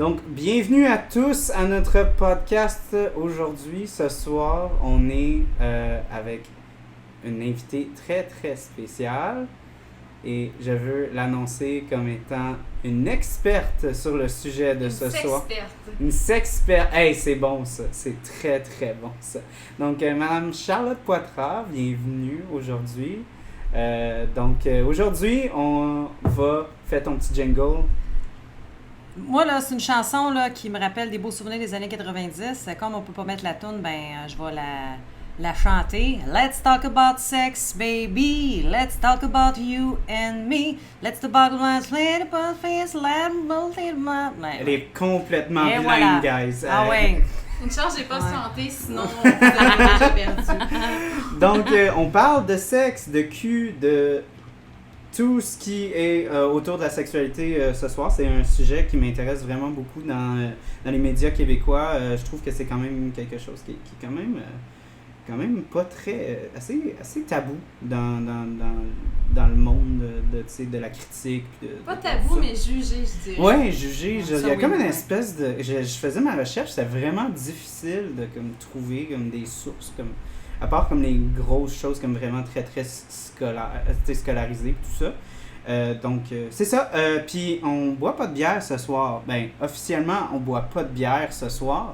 Donc, bienvenue à tous à notre podcast. Aujourd'hui, ce soir, on est avec une invitée très, très spéciale. Et je veux l'annoncer comme étant une experte sur le sujet de ce soir. Une sexperte. Hey, c'est bon ça. C'est très, très bon ça. Donc, Madame Charlotte Poitras, bienvenue aujourd'hui. Aujourd'hui, on va faire ton petit jingle. Moi, là, c'est une chanson là, qui me rappelle des beaux souvenirs des années 90. Comme on peut pas mettre la toune, je vais la chanter. Let's talk about sex, baby. Let's talk about you and me. Let's talk about my little face, Elle est complètement blind, voilà. guys. Ah ouais. Une chance, j'ai pas chanté, sinon vous avez déjà perdu. Donc, on parle de sexe, de cul, de tout ce qui est autour de la sexualité ce soir. C'est un sujet qui m'intéresse vraiment beaucoup dans les médias québécois. Je trouve que c'est quand même quelque chose qui est quand même pas très... assez tabou dans le monde de la critique. Pas tabou, mais jugé, je dirais. Ouais, jugé. Il y a comme une espèce de... Je faisais ma recherche, c'était vraiment difficile de trouver comme des sources, à part comme les grosses choses comme vraiment très, très scolarisées et tout ça. Donc, c'est ça. Puis, on boit pas de bière ce soir. Ben, officiellement, on boit pas de bière ce soir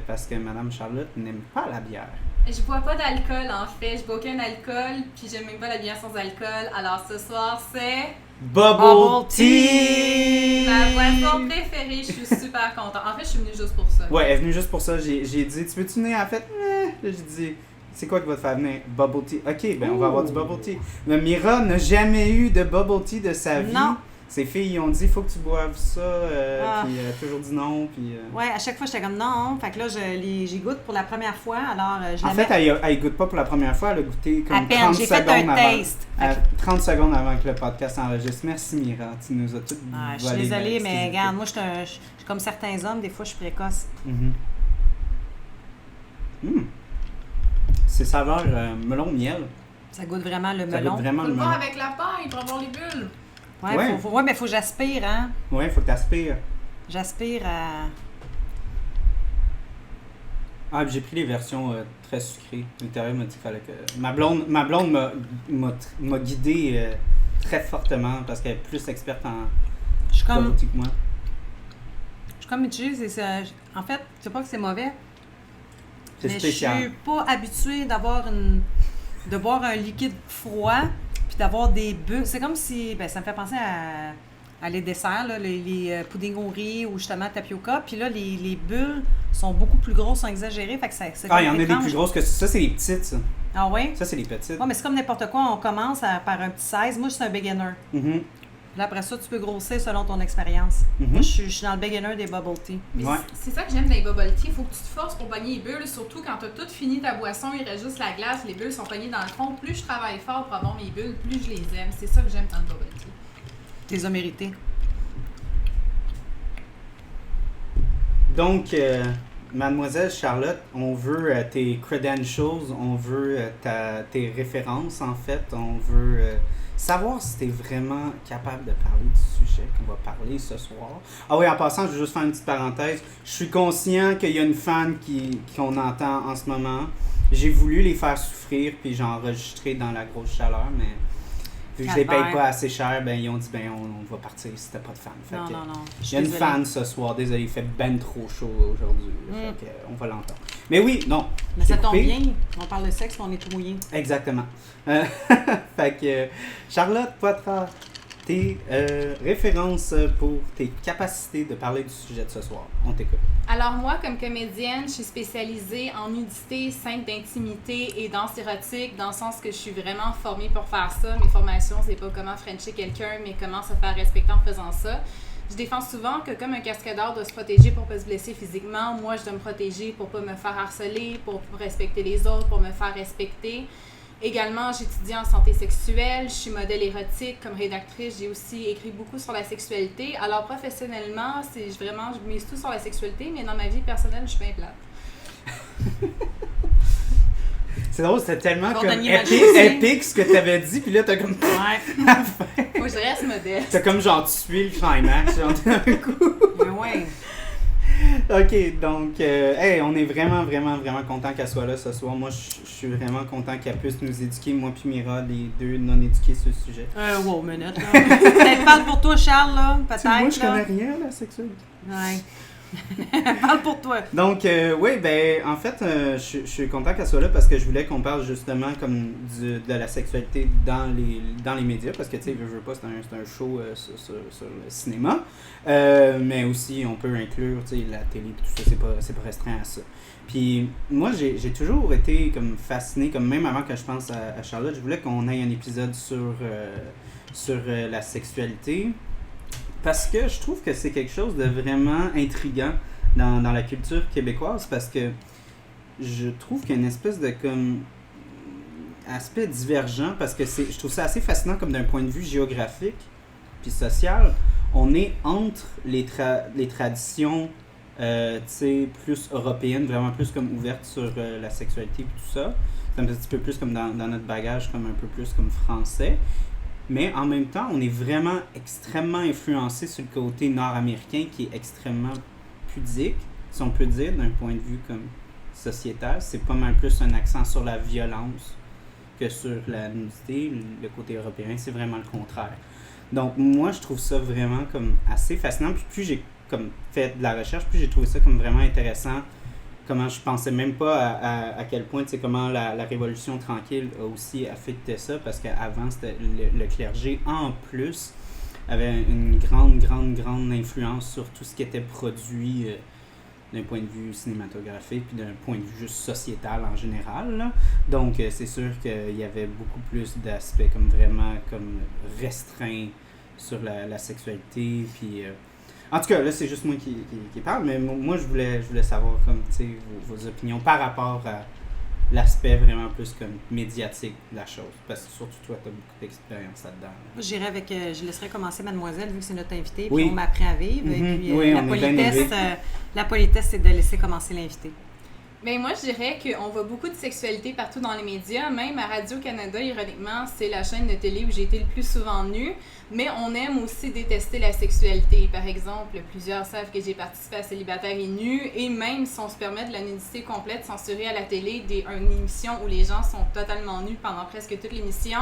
parce que Madame Charlotte n'aime pas la bière. Je bois pas d'alcool, en fait. Je bois aucun alcool, puis j'aime même pas la bière sans alcool. Alors, ce soir, c'est... Bubble Tea! Ma boisson préférée. Je suis super contente. En fait, je suis venue juste pour ça. Ouais, elle est venue juste pour ça. J'ai dit, tu veux-tu venir? En fait, là, j'ai dit... C'est quoi qui va te faire venir? Bubble tea. Ok, ben on va avoir du bubble tea. Mais Mira n'a jamais eu de bubble tea de sa vie. Non. Ses filles ont dit, faut que tu boives ça. Puis elle a toujours dit non. Puis, Ouais, à chaque fois, j'étais comme non. Fait que là, j'y goûte pour la première fois. Alors, en fait, elle goûte pas pour la première fois. Elle a goûté comme à peine, 30 j'ai secondes fait un avant. taste. 30 secondes avant que le podcast enregistre. Merci Mira, tu nous as toutes volé. Je suis désolée, mais regarde, moi, je suis comme certains hommes, des fois, je suis précoce. C'est saveur melon-miel. Ça goûte vraiment le Ça melon. goûte vraiment Faut le le melon. voir avec la paille pour avoir les bulles. Ouais, mais faut que j'aspire, hein. Ouais, faut que tu aspires. J'aspire à... Ah, puis j'ai pris les versions très sucrées. L'intérieur m'a dit qu'il fallait que... Ma blonde m'a guidé très fortement parce qu'elle est plus experte en bubble tea que moi. Je suis comme mitigée. En fait, c'est pas que c'est mauvais. C'est mais spécial. Je suis pas habituée de boire un liquide froid puis d'avoir des bulles. C'est comme si... ça me fait penser à les desserts, là, les puddings au riz ou justement tapioca. Puis là, les bulles sont beaucoup plus grosses, sont exagérées. Fait que il y en a des plus grosses que ça. C'est les petites, ça. Ah oui? Ça, c'est les petites. Ouais, mais c'est comme n'importe quoi. On commence par un petit 16. Moi, je suis un beginner. Mm-hmm. Là, après ça, tu peux grossir selon ton expérience. Moi, je suis dans le beginner des bubble tea. Mais c'est ça que j'aime dans les bubble tea. Il faut que tu te forces pour pogner les bulles. Surtout quand tu as tout fini ta boisson, il reste juste la glace. Les bulles sont pognées dans le fond. Plus je travaille fort pour avoir mes bulles, plus je les aime. C'est ça que j'aime dans le bubble tea. Tu les as mérités. Donc, Mademoiselle Charlotte, on veut tes credentials, on veut tes références, en fait. On veut savoir si tu es vraiment capable de parler du sujet qu'on va parler ce soir. Ah oui, en passant, je veux juste faire une petite parenthèse. Je suis conscient qu'il y a une fan qu'on entend en ce moment. J'ai voulu les faire souffrir, puis j'ai enregistré dans la grosse chaleur, mais vu que je les paye pas assez cher, ils ont dit on va partir si t'as pas de fan. Non. Il y a une fan ce soir, désolé, il fait ben trop chaud aujourd'hui. Fait que, on va l'entendre. Mais oui, non. Mais ça tombe bien, on parle de sexe, on est tout mouillé. Exactement. Fait que Charlotte Poitras, tes références pour tes capacités de parler du sujet de ce soir. On t'écoute. Alors moi, comme comédienne, je suis spécialisée en nudité, scènes d'intimité et danse érotique, dans le sens que je suis vraiment formée pour faire ça. Mes formations, c'est pas comment frencher quelqu'un, mais comment se faire respecter en faisant ça. Je défends souvent que comme un cascadeur doit se protéger pour pas se blesser physiquement, moi je dois me protéger pour pas me faire harceler, pour respecter les autres, pour me faire respecter. Également, j'étudie en santé sexuelle, je suis modèle érotique comme rédactrice, j'ai aussi écrit beaucoup sur la sexualité. Alors professionnellement, je mise tout sur la sexualité, mais dans ma vie personnelle, je suis bien plate. C'est drôle, c'était tellement comme Cordonnier mal chaussé. épique ce que t'avais dit, puis là, t'as comme... Ouais. Moi, je reste modeste. T'as comme genre tué le climax, genre d'un coup. Mais ouais. Ok, donc, hey, on est vraiment, vraiment, vraiment content qu'elle soit là ce soir. Moi, je suis vraiment content qu'elle puisse nous éduquer, moi puis Mira, les deux non-éduqués sur le sujet. Wow, minute, là. Peut-être parle pour toi, Charles, là. Peut-être, Moi, je là. connais rien à la sexualité. Ouais. Parle pour toi. Donc, oui, ben, en fait, je suis content qu'elle soit là parce que je voulais qu'on parle justement comme de la sexualité dans les médias parce que, tu sais, veux pas, c'est un show sur le cinéma, mais aussi on peut inclure, tu sais, la télé et tout ça, c'est pas restreint à ça. Puis moi, j'ai toujours été comme fasciné, comme même avant que je pense à Charlotte, je voulais qu'on ait un épisode sur la sexualité. Parce que je trouve que c'est quelque chose de vraiment intriguant dans la culture québécoise parce que je trouve qu'il y a une espèce de comme aspect divergent parce que je trouve ça assez fascinant comme d'un point de vue géographique puis social. On est entre les traditions tu sais, plus européennes, vraiment plus comme ouvertes sur la sexualité et tout ça. C'est un petit peu plus comme dans notre bagage, comme un peu plus comme français. Mais en même temps, on est vraiment extrêmement influencé sur le côté nord-américain qui est extrêmement pudique, si on peut dire, d'un point de vue comme sociétal. C'est pas mal plus un accent sur la violence que sur la nudité. Le côté européen, c'est vraiment le contraire. Donc moi, je trouve ça vraiment comme assez fascinant. Puis plus j'ai comme fait de la recherche, plus j'ai trouvé ça comme vraiment intéressant. Comment je pensais même pas à quel point, tu sais, comment la Révolution tranquille a aussi affecté ça, parce qu'avant, c'était le clergé, en plus, avait une grande influence sur tout ce qui était produit d'un point de vue cinématographique, puis d'un point de vue juste sociétal en général, là. Donc, c'est sûr qu'il y avait beaucoup plus d'aspects comme vraiment comme restreints sur la sexualité, puis... En tout cas, là, c'est juste moi qui parle, mais moi, je voulais savoir comme, tu sais, vos opinions par rapport à l'aspect vraiment plus comme médiatique de la chose. Parce que surtout toi, tu as beaucoup d'expérience là-dedans. Moi, j'irais avec... je laisserai commencer Mademoiselle, vu que c'est notre invité, puis Oui. on m'apprend à vivre. Et puis, Oui, on est bien élevé. la politesse, c'est de laisser commencer l'invité. Ben moi, je dirais qu'on voit beaucoup de sexualité partout dans les médias. Même à Radio-Canada, ironiquement, c'est la chaîne de télé où j'ai été le plus souvent nue. Mais on aime aussi détester la sexualité. Par exemple, plusieurs savent que j'ai participé à Célibataire et nu. Et même si on se permet de la nudité complète censurée à la télé, une émission où les gens sont totalement nus pendant presque toute l'émission,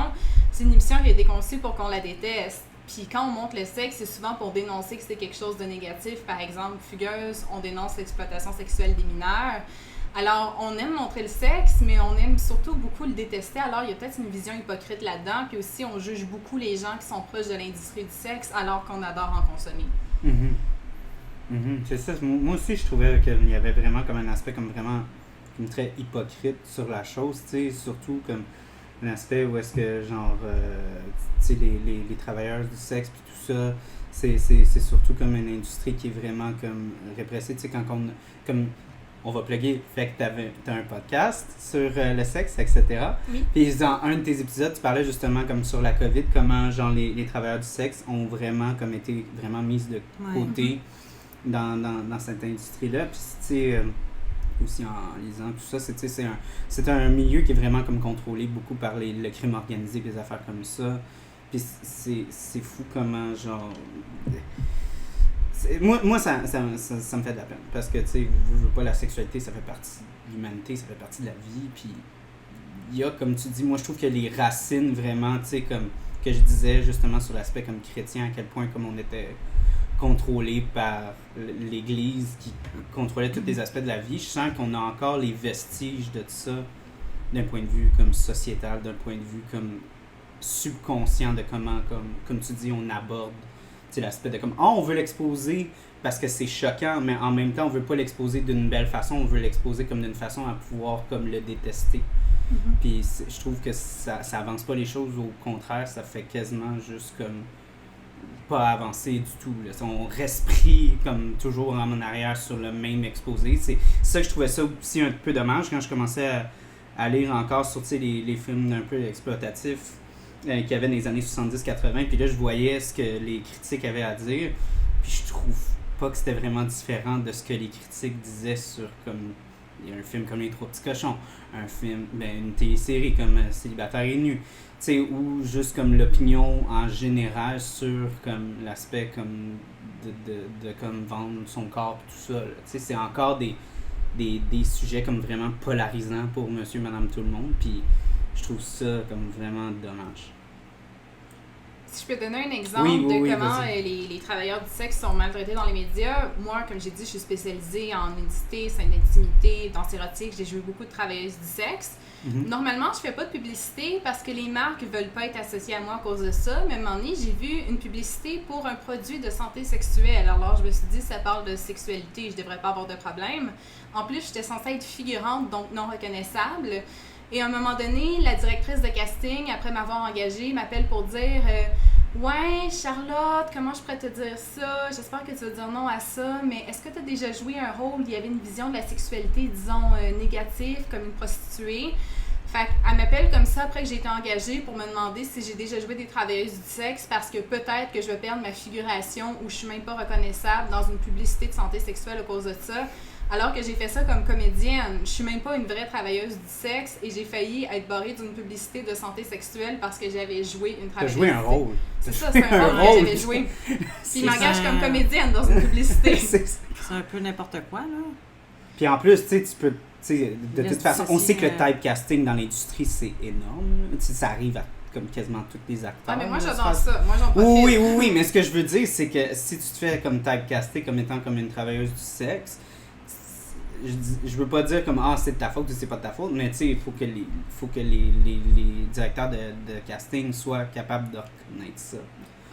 c'est une émission qui a été conçue pour qu'on la déteste. Puis quand on montre le sexe, c'est souvent pour dénoncer que c'est quelque chose de négatif. Par exemple, Fugueuse, on dénonce l'exploitation sexuelle des mineurs. Alors, on aime montrer le sexe, mais on aime surtout beaucoup le détester. Alors, il y a peut-être une vision hypocrite là-dedans. Puis aussi, on juge beaucoup les gens qui sont proches de l'industrie du sexe, alors qu'on adore en consommer. C'est ça. Moi aussi, je trouvais qu'il y avait vraiment comme un aspect comme vraiment comme très hypocrite sur la chose, tu sais, surtout comme un aspect où est-ce que, genre, tu sais, les travailleurs du sexe puis tout ça, c'est surtout comme une industrie qui est vraiment comme répressée, tu sais, quand on va plugger, fait que t'as un podcast sur le sexe, etc. Oui. Puis dans un de tes épisodes, tu parlais justement comme sur la COVID, comment genre les travailleurs du sexe ont vraiment comme été vraiment mis de côté dans cette industrie-là. Puis tu sais, aussi en lisant tout ça, c'est un milieu qui est vraiment comme contrôlé beaucoup par le crime organisé, des affaires comme ça. Puis c'est fou comment genre... Moi ça me fait de la peine, parce que, tu sais, je veux pas, la sexualité, ça fait partie de l'humanité, ça fait partie de la vie, puis il y a, comme tu dis, moi je trouve que les racines vraiment, tu sais, comme que je disais justement sur l'aspect comme chrétien, à quel point comme on était contrôlé par l'Église qui contrôlait tous les aspects de la vie, je sens qu'on a encore les vestiges de ça d'un point de vue comme sociétal, d'un point de vue comme subconscient de comment, comme tu dis, on aborde l'aspect de comme on veut l'exposer parce que c'est choquant, mais en même temps on veut pas l'exposer d'une belle façon, on veut l'exposer comme d'une façon à pouvoir comme le détester. Puis je trouve que ça avance pas les choses, au contraire, ça fait quasiment juste comme pas avancer du tout, là. On reste pris comme toujours en arrière sur le même exposé. C'est ça que je trouvais ça aussi un peu dommage quand je commençais à lire encore sur les films un peu exploitatifs qu'il y avait dans les années 70-80, puis là je voyais ce que les critiques avaient à dire, puis je trouve pas que c'était vraiment différent de ce que les critiques disaient sur comme Il y a un film comme Les Trois Petits Cochons, une télésérie comme Célibataire et nu, tu sais, ou juste comme l'opinion en général sur comme l'aspect comme de comme vendre son corps et tout ça. Tu sais, c'est encore des sujets comme vraiment polarisants pour monsieur, madame, tout le monde, puis je trouve ça comme vraiment dommage. Si je peux donner un exemple de comment les travailleurs du sexe sont maltraités dans les médias, moi, comme j'ai dit, je suis spécialisée en nudité, scène d'intimité, danse érotique, j'ai joué beaucoup de travailleuses du sexe. Normalement, je fais pas de publicité parce que les marques veulent pas être associées à moi à cause de ça, mais à un moment donné, j'ai vu une publicité pour un produit de santé sexuelle. Alors, je me suis dit, ça parle de sexualité, je devrais pas avoir de problème. En plus, j'étais censée être figurante, donc non reconnaissable. Et à un moment donné, la directrice de casting, après m'avoir engagée, m'appelle pour dire ouais, Charlotte, comment je pourrais te dire ça? J'espère que tu vas dire non à ça, mais est-ce que tu as déjà joué un rôle où il y avait une vision de la sexualité, disons, négative, comme une prostituée? Fait qu'elle m'appelle comme ça après que j'ai été engagée pour me demander si j'ai déjà joué des travailleuses du sexe parce que peut-être que je vais perdre ma figuration ou je suis même pas reconnaissable dans une publicité de santé sexuelle à cause de ça. Alors que j'ai fait ça comme comédienne. Je suis même pas une vraie travailleuse du sexe et j'ai failli être barrée d'une publicité de santé sexuelle parce que j'avais joué une travailleuse. T'as joué un rôle. C'est ça, c'est un rôle que j'avais joué. Puis il m'engage comme comédienne dans une publicité. C'est un peu n'importe quoi, là. Puis en plus, tu sais, tu sais, de toute façon, on sait que le typecasting dans l'industrie, c'est énorme. Tu sais, ça arrive à comme quasiment tous les acteurs. Ah, mais moi, j'adore ça. Moi, j'en profite. Oui, mais ce que je veux dire, c'est que si tu te fais comme typecaster comme étant comme une travailleuse du sexe, je veux pas dire comme c'est de ta faute ou c'est pas de ta faute, mais tu sais, il faut que les directeurs de casting soient capables de reconnaître ça.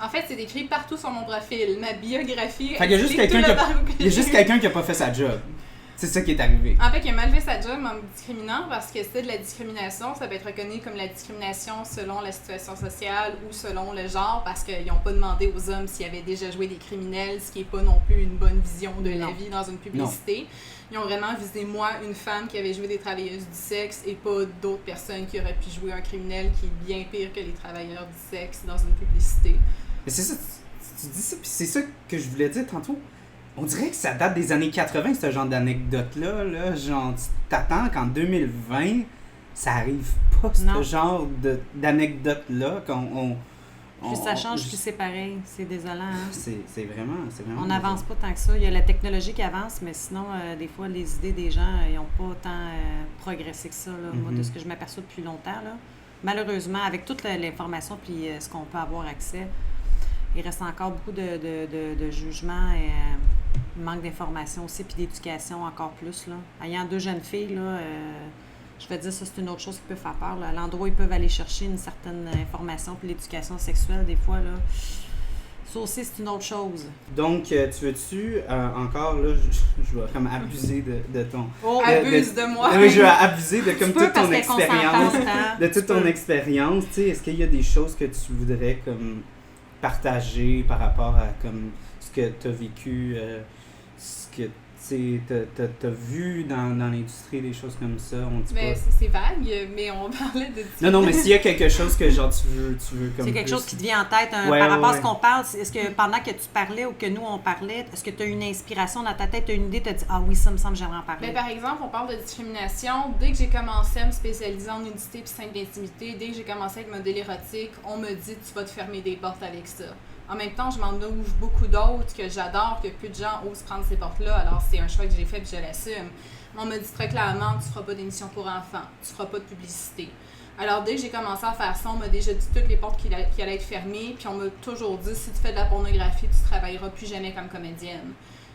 En fait, c'est décrit partout sur mon profil. Ma biographie. Fait qu'il y a juste quelqu'un qui a pas fait sa job. C'est ça qui est arrivé. En fait, il a mal fait sa job en me discriminant parce que c'est de la discrimination. Ça peut être reconnu comme la discrimination selon la situation sociale ou selon le genre parce qu'ils n'ont pas demandé aux hommes s'ils avaient déjà joué des criminels, ce qui n'est pas non plus une bonne vision de la vie dans une publicité. Non. Ils ont vraiment visé moi, une femme qui avait joué des travailleuses du sexe et pas d'autres personnes qui auraient pu jouer un criminel qui est bien pire que les travailleurs du sexe dans une publicité. Mais c'est ça, tu dis ça, puis c'est ça que je voulais dire tantôt. On dirait que ça date des années 80, ce genre d'anecdote-là. Là. Genre, tu t'attends qu'en 2020, ça arrive pas, ce genre d'anecdote-là. Puis ça change, puis c'est pareil. C'est désolant. Hein? C'est vraiment on n'avance pas tant que ça. Il y a la technologie qui avance, mais sinon, des fois, les idées des gens, ils n'ont pas tant progressé que ça. Là. Moi, de ce que je m'aperçois depuis longtemps. Là. Malheureusement, avec toute l'information puis ce qu'on peut avoir accès, il reste encore beaucoup de jugements et manque d'information aussi, puis d'éducation encore plus. Là. Ayant 2 jeunes filles, là, je vais dire ça, c'est une autre chose qui peut faire peur. Là. L'endroit où ils peuvent aller chercher une certaine information, puis l'éducation sexuelle, des fois, là, ça aussi, c'est une autre chose. Donc, tu veux-tu, encore, là, je vais comme abuser de ton... Abuse de moi! Oui, je vais abuser de comme toute ton expérience. De toute ton expérience, tu sais, est-ce qu'il y a des choses que tu voudrais comme partager par rapport à comme ce que tu as vécu, ce que t'as vu dans l'industrie, des choses comme ça, on dit mais pas... c'est vague, mais on parlait de... Non, mais s'il y a quelque chose que genre tu veux comme... C'est quelque chose qui te vient en tête par rapport à ce qu'on parle. Est-ce que pendant que tu parlais ou que nous on parlait, est-ce que tu as une inspiration dans ta tête, tu as une idée, tu as dit « Ah oui, ça me semble, j'aimerais en parler ». Par exemple, on parle de discrimination. Dès que j'ai commencé à me spécialiser en nudité et scène d'intimité, dès que j'ai commencé avec modèle érotique, on me dit « Tu vas te fermer des portes avec ça ». En même temps, je m'en ouvre beaucoup d'autres que j'adore, que peu de gens osent prendre ces portes-là. Alors, c'est un choix que j'ai fait et je l'assume. On me dit très clairement, tu ne feras pas d'émission pour enfants, tu ne feras pas de publicité. Alors, dès que j'ai commencé à faire ça, on m'a déjà dit toutes les portes qui allaient être fermées, puis on m'a toujours dit, si tu fais de la pornographie, tu ne travailleras plus jamais comme comédienne.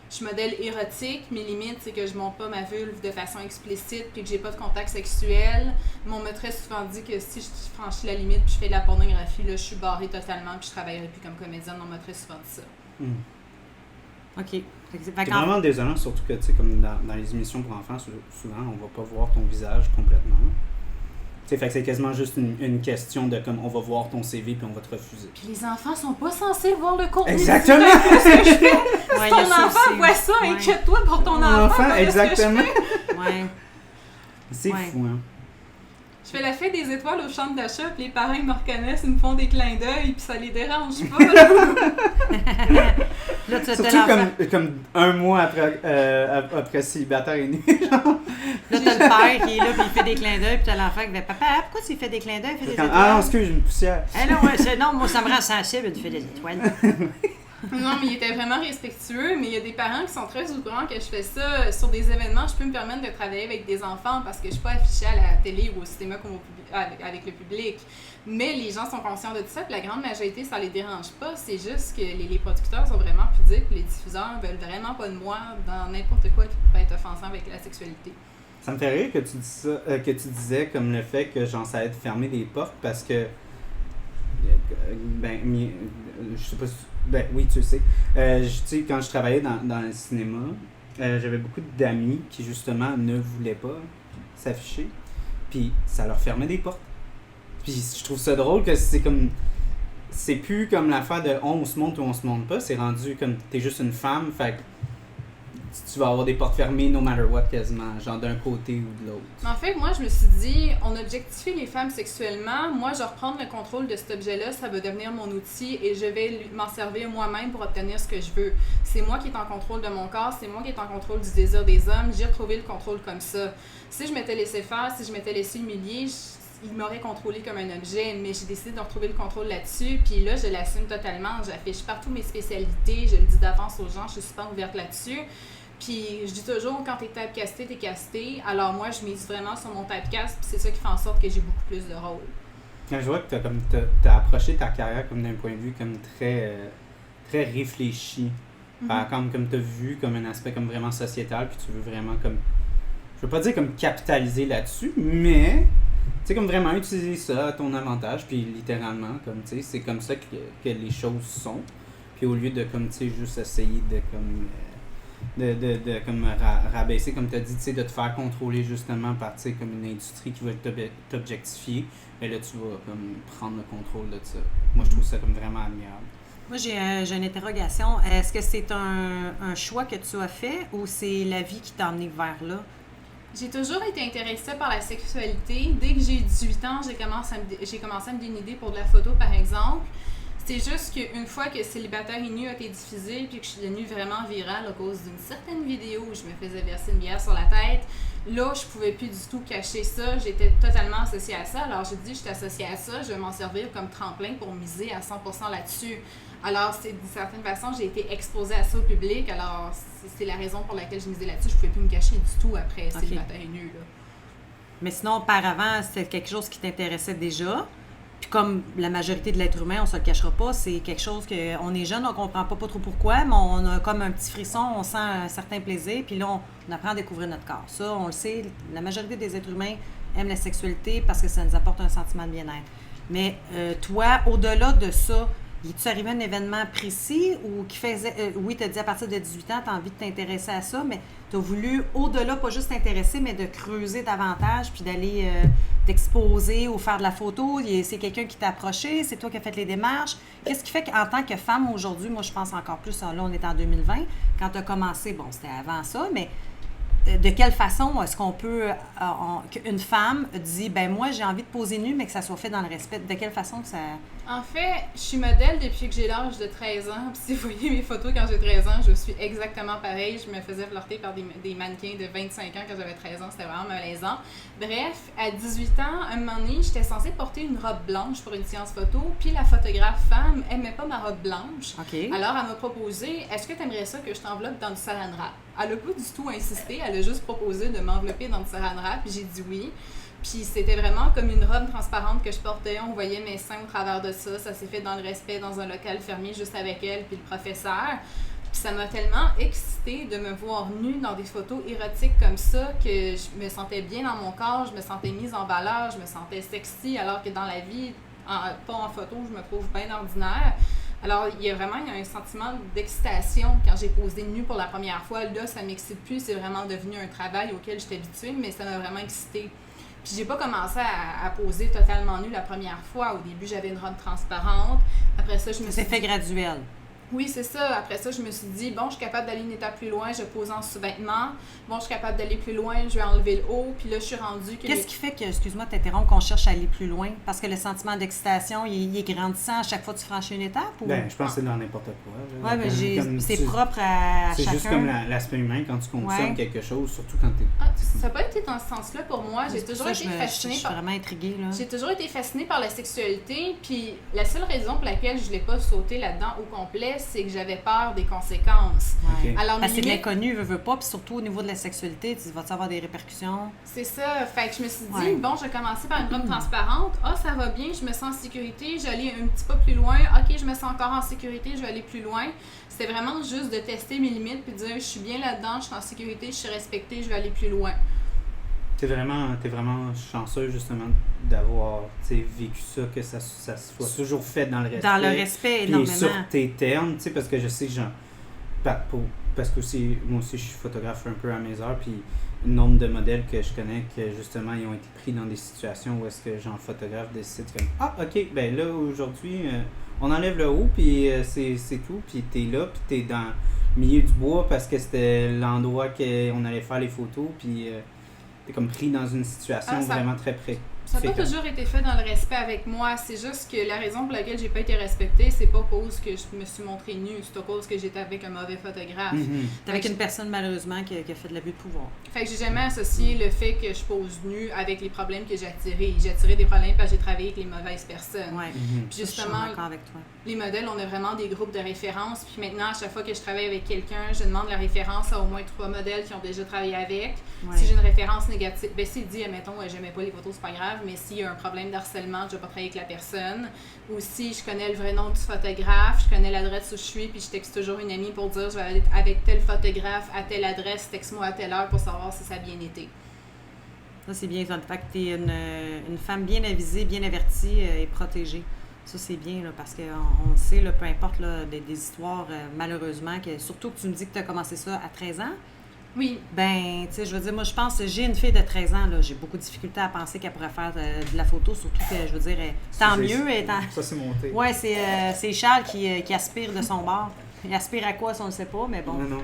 Je suis modèle érotique, mes limites, c'est que je monte pas ma vulve de façon explicite puis que j'ai pas de contact sexuel. Mais on m'a très souvent dit que si je franchis la limite puis je fais de la pornographie, là, je suis barrée totalement puis je travaillerai plus comme comédienne. On m'a très souvent dit ça. OK. C'est vraiment désolant, surtout que, tu sais, comme dans les émissions pour enfants, souvent, on va pas voir ton visage complètement. Fait que c'est quasiment juste une question de comme on va voir ton CV puis on va te refuser. Puis les enfants sont pas censés voir le contenu. Exactement! Ce que je fais. Si ton enfant voit ça, inquiète-toi pour ton enfant. Exactement. Ouais. C'est fou, hein? Je fais la fête des étoiles au centre d'achat, puis les parents ils me reconnaissent, ils me font des clins d'œil, puis ça les dérange pas. Là, Là, tu Surtout comme un mois après célibataire est né. Là, t'as le père qui est là, puis il fait des clins d'œil, puis t'as l'enfant qui fait papa, pourquoi tu fais des clins d'œil, fais des étoiles? Ah non, excuse, j'ai une poussière. Eh non, non, moi ça me rend sensible, tu fais des étoiles. Non, mais il était vraiment respectueux, mais il y a des parents qui sont très au courant que je fais ça. Sur des événements, je peux me permettre de travailler avec des enfants parce que je suis pas affichée à la télé ou au cinéma comme avec le public. Mais les gens sont conscients de tout ça, puis la grande majorité, ça les dérange pas. C'est juste que les producteurs sont vraiment pudiques, les diffuseurs veulent vraiment pas de moi dans n'importe quoi qui pourrait être offensant avec la sexualité. Ça me fait rire que tu dis ça, que tu disais comme le fait que j'en savais de fermer des portes parce que je sais pas si, oui tu sais, tu sais quand je travaillais dans le cinéma, j'avais beaucoup d'amis qui justement ne voulaient pas s'afficher, puis ça leur fermait des portes. Puis je trouve ça drôle que c'est plus comme l'affaire de on se monte ou on se monte pas, c'est rendu comme t'es juste une femme, fait que tu vas avoir des portes fermées no matter what quasiment, genre d'un côté ou de l'autre. En fait, moi, je me suis dit, on objectifie les femmes sexuellement. Moi, je vais reprendre le contrôle de cet objet-là, ça va devenir mon outil et je vais m'en servir moi-même pour obtenir ce que je veux. C'est moi qui est en contrôle de mon corps, c'est moi qui est en contrôle du désir des hommes. J'ai retrouvé le contrôle comme ça. Si je m'étais laissé faire, si je m'étais laissé humilier, il m'aurait contrôlé comme un objet, mais j'ai décidé de retrouver le contrôle là-dessus, puis là, je l'assume totalement. J'affiche partout mes spécialités, je le dis d'avance aux gens, je suis super ouverte là-dessus. Puis je dis toujours, quand t'es typecasté, t'es casté. Alors moi, je mise vraiment sur mon typecast, puis c'est ça qui fait en sorte que j'ai beaucoup plus de rôles. Je vois que t'as approché ta carrière comme d'un point de vue comme très réfléchi. Comme t'as vu comme un aspect comme vraiment sociétal, puis tu veux vraiment comme, je veux pas dire comme capitaliser là-dessus, mais tu sais comme vraiment utiliser ça à ton avantage, puis littéralement comme tu sais c'est comme ça que les choses sont. Puis au lieu de comme tu sais juste essayer de comme comme rabaisser, comme tu as dit, de te faire contrôler justement par comme une industrie qui va t'objectifier, mais là tu vas comme prendre le contrôle de ça. Moi je trouve ça comme vraiment admirable. Moi j'ai une interrogation. Est-ce que c'est un choix que tu as fait ou c'est la vie qui t'a amené vers là? J'ai toujours été intéressée par la sexualité. Dès que j'ai eu 18 ans, j'ai commencé à me dénuder pour de la photo par exemple. C'est juste qu'une fois que Célibataire et nu a été diffusé puis que je suis devenue vraiment virale à cause d'une certaine vidéo où je me faisais verser une bière sur la tête, là, je pouvais plus du tout cacher ça. J'étais totalement associée à ça. Alors, j'ai dit, je suis associée à ça, je vais m'en servir comme tremplin pour miser à 100% là-dessus. Alors, c'est d'une certaine façon, j'ai été exposée à ça au public. Alors, c'est la raison pour laquelle je misais là-dessus. Je pouvais plus me cacher du tout après Célibataire et nu, là. Mais sinon, auparavant, c'était quelque chose qui t'intéressait déjà. Puis comme la majorité de l'être humain, on se le cachera pas, c'est quelque chose qu'on est jeune, on comprend pas trop pourquoi, mais on a comme un petit frisson, on sent un certain plaisir, puis là, on apprend à découvrir notre corps. Ça, on le sait, la majorité des êtres humains aiment la sexualité parce que ça nous apporte un sentiment de bien-être. Mais toi, au-delà de ça, est-tu arrivé un événement précis ou qui faisait... oui, tu as dit à partir de 18 ans, tu as envie de t'intéresser à ça, mais tu as voulu, au-delà, pas juste t'intéresser, mais de creuser davantage, puis d'aller t'exposer ou faire de la photo. C'est quelqu'un qui t'a approché, c'est toi qui as fait les démarches. Qu'est-ce qui fait qu'en tant que femme aujourd'hui, moi je pense encore plus, là on est en 2020, quand tu as commencé, bon c'était avant ça, mais de quelle façon est-ce qu'on peut, qu'une femme dit, ben moi j'ai envie de poser nue, mais que ça soit fait dans le respect, de quelle façon que ça... En fait, je suis modèle depuis que j'ai l'âge de 13 ans. Puis si vous voyez mes photos quand j'ai 13 ans, je suis exactement pareille. Je me faisais flirter par des mannequins de 25 ans quand j'avais 13 ans. C'était vraiment malaisant. Bref, à 18 ans, un moment donné, j'étais censée porter une robe blanche pour une séance photo. Puis la photographe femme aimait pas ma robe blanche. Okay. Alors, elle m'a proposé, est-ce que tu aimerais ça que je t'enveloppe dans du saran wrap? Elle a pas du tout insisté. Elle a juste proposé de m'envelopper dans du saran wrap. Puis j'ai dit oui. Puis c'était vraiment comme une robe transparente que je portais. On voyait mes seins au travers de ça. Ça s'est fait dans le respect, dans un local fermé, juste avec elle puis le professeur. Puis ça m'a tellement excitée de me voir nue dans des photos érotiques comme ça que je me sentais bien dans mon corps, je me sentais mise en valeur, je me sentais sexy, alors que dans la vie, pas en photo, je me trouve bien ordinaire. Alors, il y a un sentiment d'excitation quand j'ai posé nue pour la première fois. Là, ça m'excite plus. C'est vraiment devenu un travail auquel j'étais habituée, mais ça m'a vraiment excitée. Puis j'ai pas commencé à poser totalement nue la première fois. Au début, j'avais une robe transparente. Après ça, je me suis... C'est fait graduel. Oui, c'est ça. Après ça, je me suis dit, bon, je suis capable d'aller une étape plus loin, je pose en sous-vêtements. Bon, je suis capable d'aller plus loin, je vais enlever le haut. Puis là, je suis rendue que... Qu'est-ce qui fait que, excuse-moi de t'interrompre, qu'on cherche à aller plus loin? Parce que le sentiment d'excitation, il est grandissant à chaque fois que tu franchis une étape? Ou... Ben, je pense que c'est dans n'importe quoi. Oui, mais c'est propre à c'est chacun. C'est juste comme l'aspect humain quand tu consommes quelque chose, surtout quand tu es... Ah, ça n'a pas été dans ce sens-là pour moi. J'ai toujours été fascinée Je suis vraiment intriguée, là. J'ai toujours été fascinée par la sexualité, puis la seule raison pour laquelle je ne l'ai pas sauté là-dedans au complet, c'est que j'avais peur des conséquences. Ouais. Alors, parce que c'est de l'inconnu, veux pas, puis surtout au niveau de la sexualité, tu vas avoir des répercussions. C'est ça. Fait que je me suis dit, bon, je vais commencer par une robe transparente. Ah, ça va bien, je me sens en sécurité. Je vais aller un petit peu plus loin. OK, je me sens encore en sécurité, je vais aller plus loin. C'était vraiment juste de tester mes limites puis de dire, je suis bien là-dedans, je suis en sécurité, je suis respectée, je vais aller plus loin. T'es vraiment chanceux, justement, d'avoir vécu ça, que ça soit toujours fait dans le respect. Dans le respect, énormément. Et sur tes termes, parce que je sais que parce que moi aussi, je suis photographe un peu à mes heures, puis le nombre de modèles que je connais que, justement, ils ont été pris dans des situations où est-ce que, genre, photographe décide comme « Ah, OK, ben là, aujourd'hui, on enlève le haut, puis c'est tout, puis t'es là, puis t'es dans le milieu du bois parce que c'était l'endroit qu'on allait faire les photos, puis... t'es comme pris dans une situation vraiment très Ça n'a pas toujours été fait dans le respect avec moi. C'est juste que la raison pour laquelle j'ai pas été respectée, c'est pas à cause que je me suis montrée nue, c'est à cause que j'étais avec un mauvais photographe. T'es avec une personne, malheureusement, qui a fait de l'abus de pouvoir. Fait que j'ai jamais associé le fait que je pose nue avec les problèmes que j'ai attirés. J'ai attiré des problèmes parce que j'ai travaillé avec les mauvaises personnes. Ouais. Puis justement, je suis d'accord avec toi. Les modèles, on a vraiment des groupes de référence. Puis maintenant, à chaque fois que je travaille avec quelqu'un, je demande la référence à au moins 3 modèles qui ont déjà travaillé avec. Ouais. Si j'ai une référence négative, ben s'il dit, admettons, j'aimais pas les photos, c'est pas grave, mais s'il y a un problème d'harcèlement, je vais pas travailler avec la personne. Ou si je connais le vrai nom du photographe, je connais l'adresse où je suis, puis je texte toujours une amie pour dire, je vais aller avec tel photographe à telle adresse, texte-moi à telle heure pour savoir si ça a bien été. Ça, c'est bien. Le fait que tu es une femme bien avisée, bien avertie et protégée. Ça, c'est bien, là, parce qu'on le sait, là, peu importe là, des histoires, malheureusement, surtout que tu me dis que tu as commencé ça à 13 ans. Oui. Ben, tu sais, je veux dire, moi, je pense que j'ai une fille de 13 ans, là, j'ai beaucoup de difficultés à penser qu'elle pourrait faire de la photo, surtout que, je veux dire, tant mieux. Ça, c'est monté. Oui, c'est Charles qui aspire de son bord. Il aspire à quoi, ça, on ne sait pas, mais bon. Non.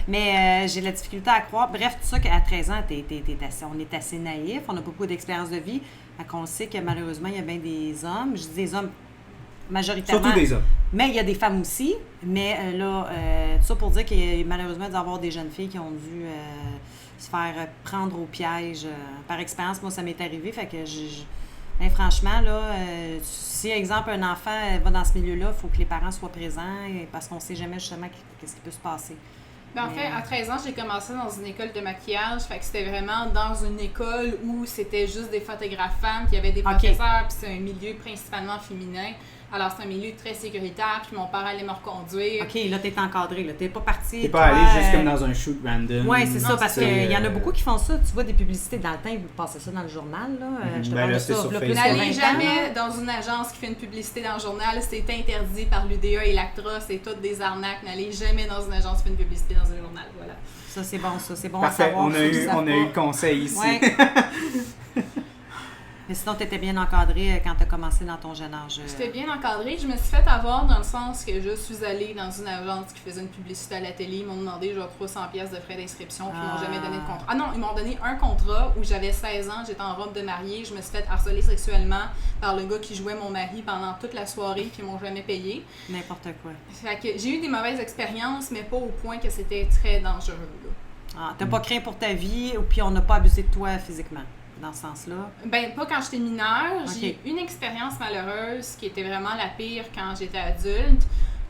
Mais j'ai de la difficulté à croire. Bref, tout ça qu'à 13 ans, on est assez naïf, on a beaucoup d'expérience de vie. On sait que malheureusement, il y a bien des hommes. Je dis des hommes majoritairement. Surtout des hommes. Mais il y a des femmes aussi. Mais tout ça pour dire qu'il y a malheureusement dû avoir des jeunes filles qui ont dû se faire prendre au piège. Par expérience, moi, ça m'est arrivé. Fait que ben, franchement, là, si, exemple, un enfant va dans ce milieu-là, il faut que les parents soient présents parce qu'on ne sait jamais justement qu'est-ce qui peut se passer. Ben, en fait, à 13 ans, j'ai commencé dans une école de maquillage. Fait que c'était vraiment dans une école où c'était juste des photographes femmes, puis il y avait des professeurs, puis c'est un milieu principalement féminin. Alors, c'est un milieu très sécuritaire, puis mon père allait me reconduire. OK, là, t'es encadré, là. T'es pas parti. T'es pas allé juste comme dans un shoot random. Oui, c'est ça, parce qu'il y en a beaucoup qui font ça. Tu vois des publicités dans le temps, ils vous passez ça dans le journal, là. Je te parle de ça. N'allez jamais dans une agence qui fait une publicité dans le journal. C'est interdit par l'UDA et l'ACTRA. C'est toutes des arnaques. N'allez jamais dans une agence qui fait une publicité dans un journal. Voilà. Ça, c'est bon, ça. C'est bon Parfait. à savoir. On a eu le conseil ici. Ouais. Mais sinon, tu étais bien encadrée quand tu as commencé dans ton jeune âge. J'étais bien encadrée. Je me suis fait avoir dans le sens que je suis allée dans une agence qui faisait une publicité à la télé. Ils m'ont demandé genre 300$ de frais d'inscription, puis ils m'ont jamais donné de contrat. Ah non, ils m'ont donné un contrat où j'avais 16 ans, j'étais en robe de mariée. Je me suis fait harceler sexuellement par le gars qui jouait mon mari pendant toute la soirée, puis ils m'ont jamais payé. N'importe quoi. Fait que j'ai eu des mauvaises expériences, mais pas au point que c'était très dangereux. Là. Ah, t'as pas craint pour ta vie, puis on n'a pas abusé de toi physiquement? Dans ce sens-là? Ben, pas quand j'étais mineure. Okay. J'ai eu une expérience malheureuse qui était vraiment la pire quand j'étais adulte.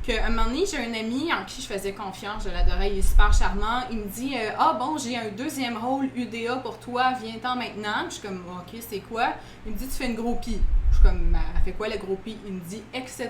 À un moment donné, j'ai un ami en qui je faisais confiance, je l'adorais, il est super charmant. Il me dit « Ah bon, j'ai un deuxième rôle UDA pour toi, viens-t'en maintenant. » Je suis comme « OK, c'est quoi? » Il me dit « Tu fais une groupie. » Je suis comme « Elle fait quoi la groupie? » Il me dit « Etc. »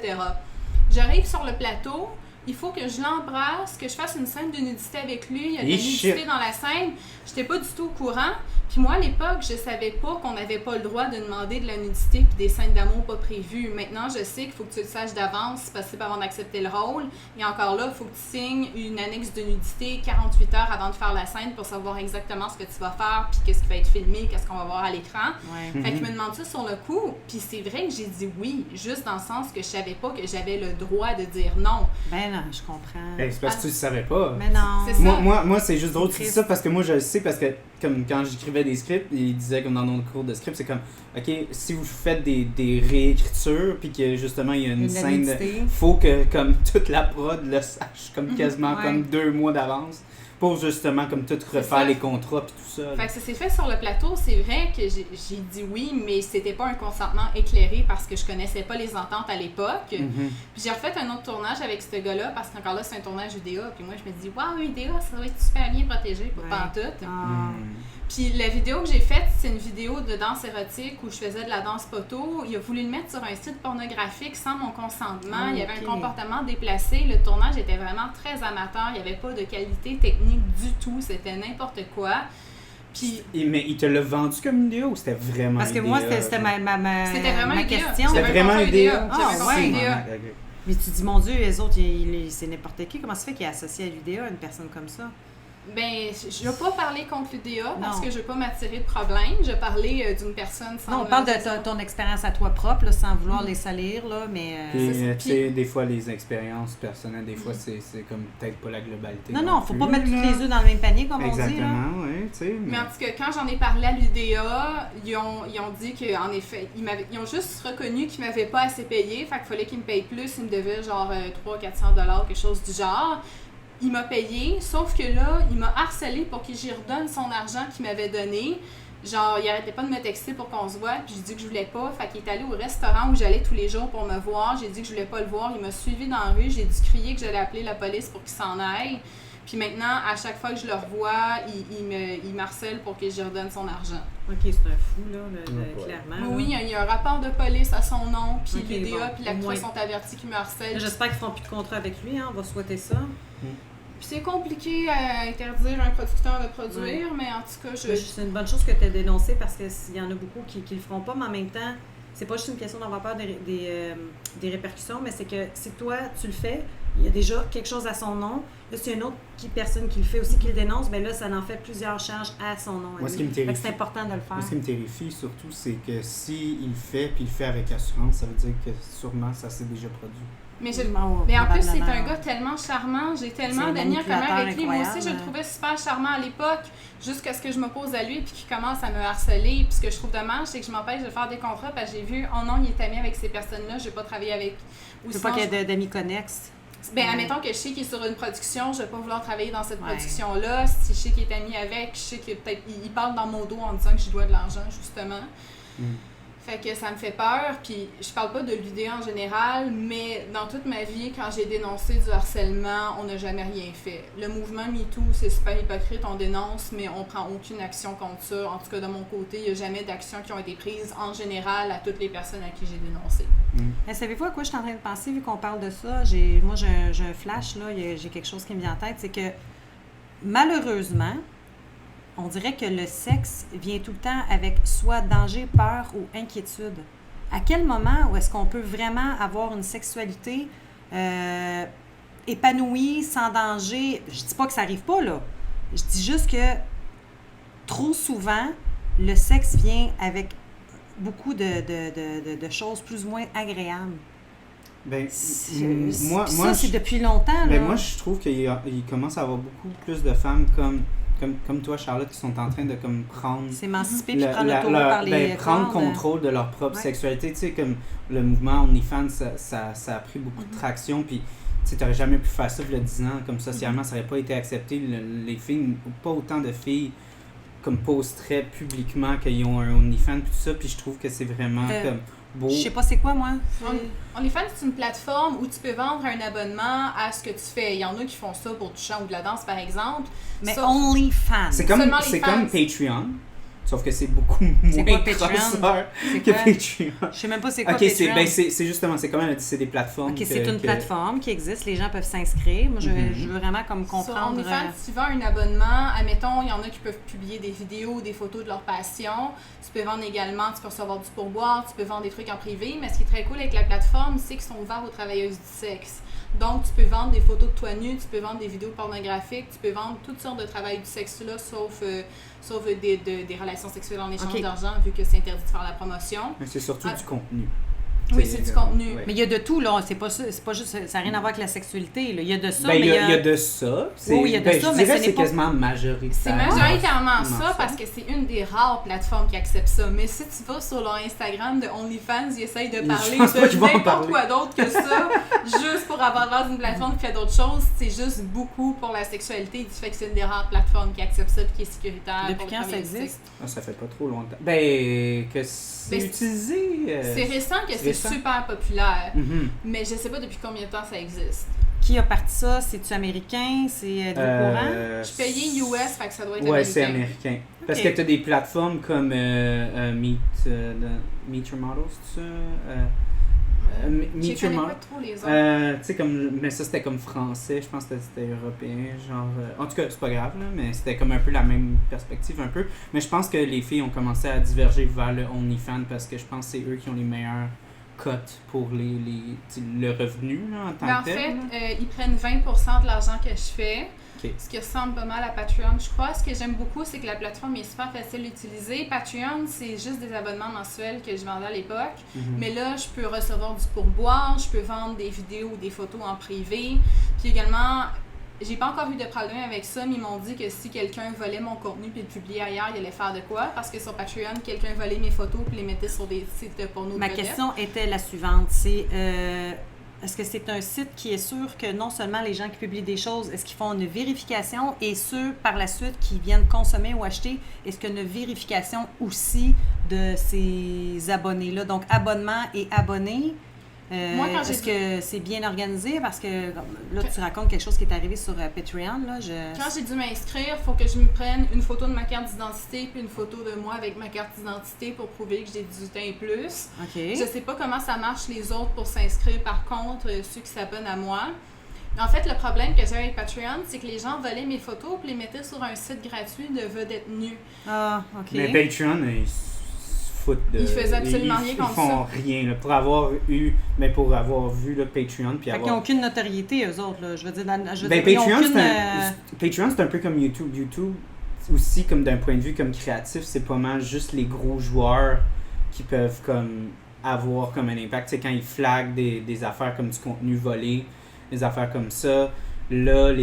J'arrive sur le plateau. il faut que je l'embrasse, que je fasse une scène de nudité avec lui, il y a de la Et nudité shit. dans la scène. J'étais pas du tout au courant. Puis moi, à l'époque, je savais pas qu'on n'avait pas le droit de demander de la nudité puis des scènes d'amour pas prévues. Maintenant, je sais qu'il faut que tu le saches d'avance, parce que c'est pas avant d'accepter le rôle. Et encore là, il faut que tu signes une annexe de nudité 48 heures avant de faire la scène pour savoir exactement ce que tu vas faire, puis qu'est-ce qui va être filmé, qu'est-ce qu'on va voir à l'écran. Ouais. Fait qu'il me demande ça sur le coup, puis c'est vrai que j'ai dit oui, juste dans le sens que je savais pas que j'avais le droit de dire non. Ben non, je comprends. Ben, c'est parce que tu le savais pas. Mais non. C'est ça. Moi, c'est juste drôle que tu dis Triste. ça parce que moi, je le sais parce que comme quand j'écrivais des scripts, ils disaient comme dans nos cours de script, c'est comme, OK, si vous faites des réécritures puis que justement il y a une De la scène, nudité. faut que comme toute la prod le sache comme quasiment Ouais. comme 2 mois d'avance pour justement comme tout ça. refaire les contrats puis tout ça. là. Fait que ça s'est fait sur le plateau, c'est vrai que j'ai dit oui, mais c'était pas un consentement éclairé parce que je connaissais pas les ententes à l'époque. Mhm. Puis j'ai refait un autre tournage avec ce gars-là parce qu'encore là, c'est un tournage UDA. Puis moi, je me dis, waouh, UDA, ça va être super bien protégé, pas Ouais. pantoute. Ah. Puis la vidéo que j'ai faite, c'est une vidéo de danse érotique où je faisais de la danse poteau. Il a voulu le mettre sur un site pornographique sans mon consentement. Ah, Il y avait ok. un comportement déplacé. Le tournage était vraiment très amateur. Il n'y avait pas de qualité technique du tout. C'était n'importe quoi. Puis Mais il te l'a vendu comme une vidéo ou c'était vraiment Parce que une moi, idée, c'était là? c'était vraiment ma une idée. question. C'était J'avais un vraiment contrat une idée. UDA. J'avais un Ah, contrat ouais. UDA. Mais tu dis, mon Dieu, les autres, c'est n'importe qui. Comment ça fait qu'il est associé à l'UDA, une personne comme ça? Ben, je ne vais pas parler contre l'UDA parce Non. que je ne veux pas m'attirer de problème. Je vais parler d'une personne sans. Non, on parle de ton expérience à toi propre, là, sans vouloir les salir, là, mais... Puis, C'est ça. tu sais, des fois, les expériences personnelles, des fois, c'est comme peut-être pas la globalité. non, faut pas plus, mettre tous là. les œufs dans le même panier, comme on dit, là. Exactement, oui, tu sais. Mais en tout cas, quand j'en ai parlé à l'UDA, ils ont dit qu'en effet, ils ont juste reconnu qu'ils m'avaient pas assez payé, fait qu'il fallait qu'ils me payent plus. Ils me devaient genre 300-400 $, quelque chose du genre. Il m'a payé, sauf que là, il m'a harcelé pour que j'y redonne son argent qu'il m'avait donné. Genre, il arrêtait pas de me texter pour qu'on se voit, puis j'ai dit que je voulais pas. Fait qu'il est allé au restaurant où j'allais tous les jours pour me voir. J'ai dit que je voulais pas le voir. Il m'a suivi dans la rue. J'ai dû crier que j'allais appeler la police pour qu'il s'en aille. Puis maintenant, à chaque fois que je le revois, il m'harcèle pour que je redonne son argent. OK, c'est un fou, là, Ouais. clairement. Oui, il y a un rapport de police à son nom, puis Ok, l'UDA, bon, puis au l'actrice moins. sont avertis qu'il me harcèle. J'espère qu'ils feront plus de contrat avec lui, hein, on va souhaiter ça. Puis c'est compliqué à interdire un producteur de produire, mais en tout cas, C'est une bonne chose que tu as dénoncé parce qu'il y en a beaucoup qui le feront pas, mais en même temps, c'est pas juste une question d'avoir peur des répercussions, mais c'est que si toi, tu le fais, il y a déjà quelque chose à son nom. Là, s'il y a une autre personne qui le fait aussi, qui le dénonce, bien là, ça en fait plusieurs charges à son nom. à Moi, ce lui. qui me Fait que terrifie- c'est important de le faire. Moi, ce qui me terrifie surtout, c'est que s'il le fait, puis il le fait avec assurance, ça veut dire que sûrement ça s'est déjà produit. Mais, Bon, mais en plus, c'est probablement. un gars tellement charmant. J'ai tellement C'est un d'amis en commun manipulateur avec lui. Moi aussi, je incroyable. le trouvais super charmant à l'époque, jusqu'à ce que je m'oppose à lui puis qu'il commence à me harceler. Puis ce que je trouve dommage, c'est que je m'empêche de faire des contrats parce que j'ai vu, oh non, il est ami avec ces personnes-là, je vais pas travailler avec. Ou Tu veux sinon, pas qu'il y ait d'amis connexes. ben, admettons que je sais qu'il est sur une production, je vais pas vouloir travailler dans cette Ouais. production-là. Si je sais qu'il est ami avec, je sais que peut-être il parle dans mon dos en disant que je dois de l'argent, justement. Fait que ça me fait peur, puis je parle pas de l'UDA en général, mais dans toute ma vie, quand j'ai dénoncé du harcèlement, on n'a jamais rien fait. Le mouvement MeToo, c'est super hypocrite, on dénonce, mais on prend aucune action contre ça. En tout cas, de mon côté, il n'y a jamais d'actions qui ont été prises en général à toutes les personnes à qui j'ai dénoncé. Mais savez-vous à quoi je suis en train de penser, vu qu'on parle de ça? Moi, j'ai un flash, là, j'ai quelque chose qui me vient en tête, c'est que malheureusement, on dirait que le sexe vient tout le temps avec soit danger, peur ou inquiétude. À quel moment où est-ce qu'on peut vraiment avoir une sexualité épanouie, sans danger? Je dis pas que ça arrive pas, là. Je dis juste que trop souvent, le sexe vient avec beaucoup de choses plus ou moins agréables. Ben, Ça, moi, c'est depuis longtemps. ben, là. moi, je trouve qu'il commence à y avoir beaucoup plus de femmes comme toi, Charlotte, qui sont en train de comme prendre S'émanciper puis prendre le taureau par les prendre cornes. contrôle de leur propre Ouais. sexualité. Tu sais, comme le mouvement OnlyFans, ça a pris beaucoup de traction. Puis, tu sais, t'aurais jamais pu faire ça il y a 10 ans. Comme socialement, ça n'aurait pas été accepté. Les filles, pas autant de filles comme posteraient publiquement qu'ils ont un OnlyFans puis tout ça. Puis je trouve que c'est vraiment comme beau. Je sais pas c'est quoi, moi. OnlyFans, c'est une plateforme où tu peux vendre un abonnement à ce que tu fais. Il y en a qui font ça pour du chant ou de la danse, par exemple. Mais Ça- OnlyFans. C'est comme, Seulement les c'est fans. comme Patreon. Sauf que c'est beaucoup C'est moins quoi Patreon? crosseur C'est que quoi? Patreon. Je sais même pas c'est quoi Ok, Patreon. c'est justement, c'est comme elle a dit, c'est des plateformes. Ok, c'est une plateforme qui existe, les gens peuvent s'inscrire. Moi, je veux vraiment comme Sur comprendre. OnlyFans, tu vends un abonnement, admettons, il y en a qui peuvent publier des vidéos, des photos de leur passion. Tu peux vendre également, tu peux recevoir du pourboire, tu peux vendre des trucs en privé. Mais ce qui est très cool avec la plateforme, c'est qu'ils sont ouverts aux travailleuses du sexe. Donc, tu peux vendre des photos de toi nu, tu peux vendre des vidéos pornographiques, tu peux vendre toutes sortes de travail du sexe-là, sauf des relations sexuelles en échange d'argent, vu que c'est interdit de faire la promotion. Mais c'est surtout du contenu. Oui, c'est du contenu. Ouais. Mais il y a de tout, là. C'est pas juste, ça n'a rien à voir avec la sexualité, là. Il y a de ça, Ben, mais il y a de ça. Oui, il y a de ça, je mais dirais ce c'est n'est pas... quasiment majoritaire. C'est majoritairement ça parce que c'est une des rares plateformes qui accepte ça. Mais si tu vas sur leur Instagram de OnlyFans, ils essayent de parler de n'importe quoi d'autre que ça, juste pour avoir l'air d'une plateforme qui fait d'autres choses. C'est juste beaucoup pour la sexualité. Du fait que c'est une des rares plateformes qui accepte ça et qui est sécuritaire. Depuis quand ça existe? Ça fait pas trop longtemps. Ben, que c'est utilisé. C'est récent que c'est super populaire. Mais je sais pas depuis combien de temps ça existe. Qui a parti ça? C'est-tu américain? C'est du courant? Je suis payée US, fait que ça doit être américain. Ouais, c'est américain. Parce que tu as des plateformes comme Meet Your Model, c'est ça? Meet Your Model. Pas trop les autres. Tu sais, mais ça c'était comme français, je pense que c'était européen. Genre, en tout cas, c'est pas grave, là, mais c'était comme un peu la même perspective, un peu. Mais je pense que les filles ont commencé à diverger vers le OnlyFans parce que je pense que c'est eux qui ont les meilleurs cotes pour le revenu là, en tant que tel. En fait, ils prennent 20% de l'argent que je fais, ce qui ressemble pas mal à Patreon, je crois. Ce que j'aime beaucoup, c'est que la plateforme est super facile à utiliser. Patreon, c'est juste des abonnements mensuels que je vendais à l'époque. Mais là, je peux recevoir du pourboire, je peux vendre des vidéos ou des photos en privé. Puis également, j'ai pas encore eu de problème avec ça, mais ils m'ont dit que si quelqu'un volait mon contenu puis le publiait ailleurs, il allait faire de quoi? Parce que sur Patreon, quelqu'un volait mes photos puis les mettait sur des sites de porno. Ma question était la suivante, c'est est-ce que c'est un site qui est sûr que non seulement les gens qui publient des choses, est-ce qu'ils font une vérification et ceux par la suite qui viennent consommer ou acheter, est-ce qu'il y a une vérification aussi de ces abonnés-là? Donc abonnement et abonnés. Moi, est-ce que c'est bien organisé? Parce que là, tu racontes quelque chose qui est arrivé sur Patreon. Là, Quand j'ai dû m'inscrire, il faut que je me prenne une photo de ma carte d'identité puis une photo de moi avec ma carte d'identité pour prouver que j'ai 18 ans et plus. Je sais pas comment ça marche les autres pour s'inscrire, par contre, ceux qui s'abonnent à moi. En fait, le problème que j'ai avec Patreon, c'est que les gens volaient mes photos et les mettaient sur un site gratuit de vedettes nues. Ah, OK. Mais Patreon, ils faisaient absolument rien comme ça. Ils font rien. Là, pour avoir vu le Patreon. Puis fait qu'ils n'ont aucune notoriété, eux autres. Là. Je veux dire, Patreon, c'est un peu comme YouTube. YouTube, aussi, comme d'un point de vue comme créatif, c'est pas mal juste les gros joueurs qui peuvent comme avoir comme un impact. Tu sais, quand ils flaguent des affaires comme du contenu volé, des affaires comme ça, là,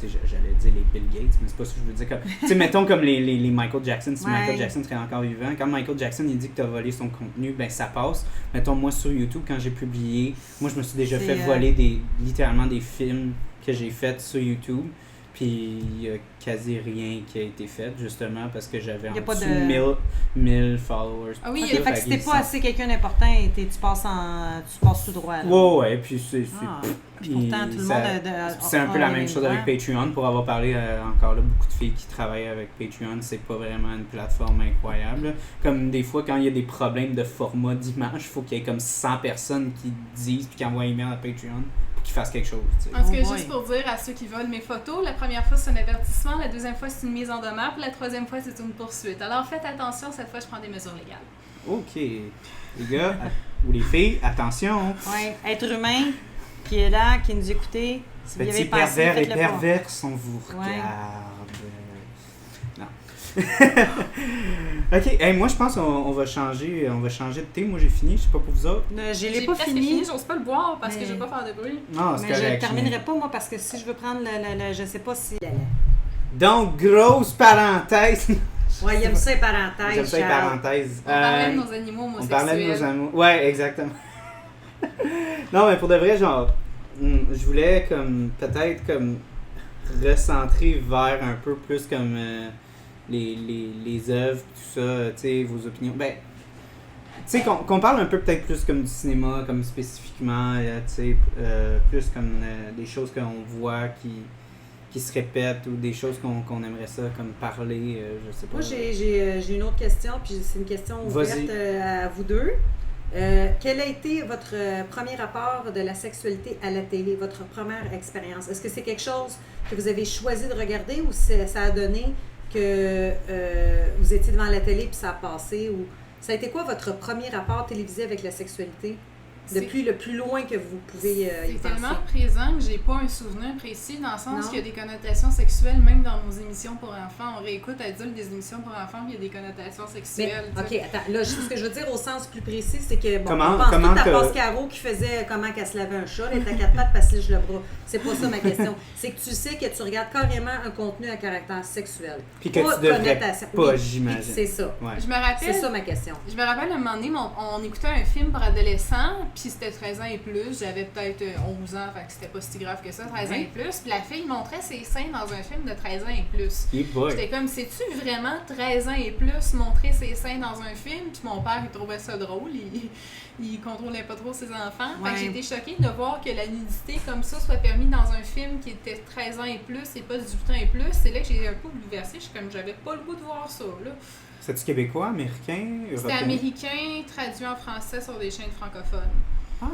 j'allais dire les Bill Gates, mais c'est pas ce que je veux dire. Tu sais, mettons comme les Michael Jackson, si Michael Jackson serait encore vivant, quand Michael Jackson il dit que tu as volé son contenu, ben ça passe. Mettons, moi sur YouTube, quand j'ai publié, moi je me suis déjà fait voler littéralement des films que j'ai faits sur YouTube, puis il n'y a quasi rien qui a été fait, justement, parce que j'avais en dessous 1000 followers. Ah oui, fait que si t'es pas assez quelqu'un d'important, tu passes tout droit. Là. Ouais, puis c'est... Puis pourtant, tout le monde... c'est un peu la même chose avec Patreon. Pour avoir parlé encore là, beaucoup de filles qui travaillent avec Patreon, c'est pas vraiment une plateforme incroyable. Comme des fois, quand il y a des problèmes de format d'image, il faut qu'il y ait comme 100 personnes qui disent puis qui envoient un email à Patreon pour qu'ils fassent quelque chose. T'sais. En tout cas, juste pour dire à ceux qui volent mes photos, la première fois c'est un avertissement, la deuxième fois c'est une mise en demeure, puis la troisième fois c'est une poursuite. Alors faites attention, cette fois je prends des mesures légales. OK. Les gars, ou les filles, attention. Oui, être humain qui est là, qui nous écoute. Si vous y avez pensé, pervers et faites-le perverse, on vous regarde. Non. OK, hey, moi je pense qu'on va changer de thé. Moi j'ai fini, je sais pas pour vous autres. J'ai pas fini, j'ose pas le boire parce que je vais pas faire de bruit. Non, c'est correct. Je ne terminerai pas moi parce que si je veux prendre je sais pas si... Donc, grosse parenthèse. Ouais, il aime ça les parenthèses. J'aime ça les parenthèses. On parlait de nos animaux homosexuels. On parlait de nos animaux. Ouais, exactement. Non, mais pour de vrai, genre, je voulais comme peut-être comme recentrer vers un peu plus comme les œuvres, tout ça, tu sais, vos opinions. Ben, tu sais, qu'on parle un peu peut-être plus comme du cinéma, comme spécifiquement, tu sais, plus comme des choses qu'on voit qui qui se répètent ou des choses qu'on aimerait ça comme parler, je sais pas. Moi, j'ai une autre question, puis c'est une question ouverte à vous deux. Quel a été votre premier rapport de la sexualité à la télé, votre première expérience? Est-ce que c'est quelque chose que vous avez choisi de regarder ou ça a donné que vous étiez devant la télé puis ça a passé? Ou ça a été quoi votre premier rapport télévisé avec la sexualité? Depuis le plus loin que vous pouvez y penser. C'est tellement présent que j'ai pas un souvenir précis, dans le sens qu'il y a des connotations sexuelles, même dans nos émissions pour enfants. On réécoute adulte des émissions pour enfants, puis il y a des connotations sexuelles. Mais, OK, attends. Là, ce que je veux dire au sens plus précis, c'est que, bon, comment, on pense tout à Pascaro qui faisait comment qu'elle se lavait un chat, elle était à quatre pattes parce que le bras. C'est pas ça ma question. C'est que tu sais que tu regardes carrément un contenu à caractère sexuel. Puis que tu devrais pas, j'imagine. C'est ça. Ouais. Je me rappelle, c'est ça ma question. Je me rappelle un moment donné, on écoutait un film pour adolescents, puis c'était 13 ans et plus. J'avais peut-être 11 ans, fait que c'était pas si grave que ça, 13 ans et plus. Puis la fille montrait ses seins dans un film de 13 ans et plus. J'étais comme, sais-tu vraiment 13 ans et plus montrer ses seins dans un film? Puis mon père, il trouvait ça drôle. Il contrôlait pas trop ses enfants. Fait que j'ai été choquée de voir que la nudité comme ça soit permis dans un film qui était 13 ans et plus et pas 18 ans et plus. C'est là que j'ai un peu bouleversée. Je suis comme, j'avais pas le goût de voir ça, là. C'est-tu québécois, américain, européen? C'était américain, traduit en français sur des chaînes francophones. Ah!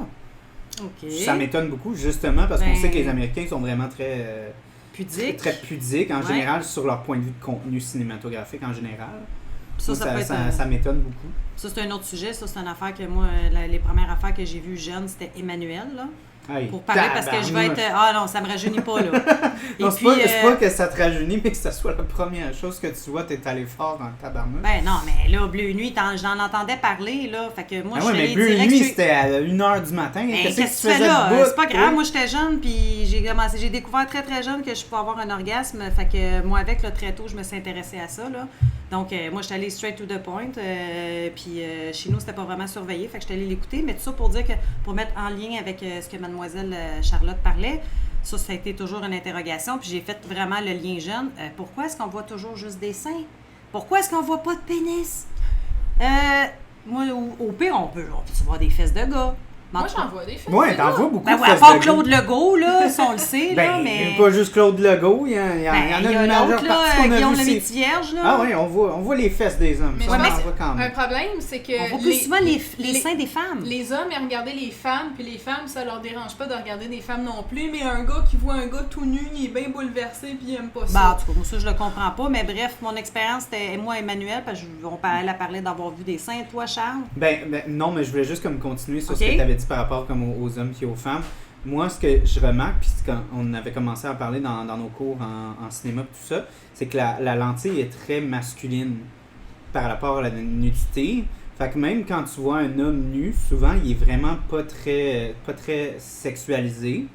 OK. Ça m'étonne beaucoup, justement, parce qu'on sait que les Américains sont vraiment très... pudiques. Très pudiques, en général, sur leur point de vue de contenu cinématographique, en général. Ça m'étonne beaucoup. Ça, c'est un autre sujet. Ça, c'est une affaire que moi, les premières affaires que j'ai vues jeune, c'était Emmanuel, là. Hey, pour parler parce que je vais être... Ah non, ça me rajeunit pas, là. Non, c'est pas que ça te rajeunit, mais que ça soit la première chose que tu vois, t'es allé fort dans le tabarnak. Ben non, mais là, Bleu Nuit, j'en entendais parler, là. Fait que moi, je suis allée Bleu direct... Nuit, c'était à 1h du matin. Qu'est-ce que tu fais là? C'est pas grave, moi, j'étais jeune, puis j'ai découvert très, très jeune que je pouvais avoir un orgasme. Fait que moi, avec, là, très tôt, je me suis intéressée à ça, là. Donc, moi, j'étais allée straight to the point. Puis chez nous, c'était pas vraiment surveillé. Fait que j'étais allée l'écouter. Mais tout ça pour dire que, pour mettre en lien avec ce que mademoiselle Charlotte parlait, ça a été toujours une interrogation. Puis j'ai fait vraiment le lien jeune. Pourquoi est-ce qu'on voit toujours juste des seins? Pourquoi est-ce qu'on voit pas de pénis? Moi, au pire, on peut voir des fesses de gars. Moi, j'en vois des fesses. Ouais, t'en vois beaucoup. Ben, à part Claude Legault, là, si on le sait, là, mais... pas juste Claude Legault, il y en a une majeure partie qu'on a Guillaume vu. le Métis-Vierge, là. Ah oui, on voit les fesses des hommes. Mais ça, on en voit quand même. Un problème, c'est que... On voit plus souvent les seins des femmes. Les hommes, ils regardaient les femmes, puis les femmes, ça leur dérange pas de regarder des femmes non plus, mais un gars qui voit un gars tout nu, il est bien bouleversé, puis il aime pas ça. Ben, en tout cas, moi, ça, je le comprends pas, mais bref, mon expérience, c'était moi, Emmanuel, parce qu'elle a parlé d'avoir vu des seins. Toi, Charles? Ben, non, mais je voulais juste comme continuer sur ce que tu avais dit par rapport comme aux hommes et aux femmes. Moi, ce que je remarque, puis quand on avait commencé à parler dans nos cours en cinéma tout ça, c'est que la lentille est très masculine par rapport à la nudité. Fait que même quand tu vois un homme nu, souvent, il est vraiment pas très sexualisé,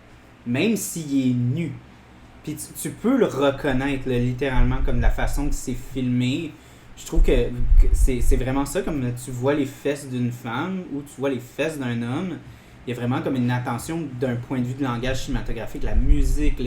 même s'il est nu. Puis tu peux le reconnaître, là, littéralement, comme la façon que c'est filmé. Je trouve que c'est vraiment ça, comme tu vois les fesses d'une femme ou tu vois les fesses d'un homme. Il y a vraiment comme une attention d'un point de vue de langage cinématographique, la musique,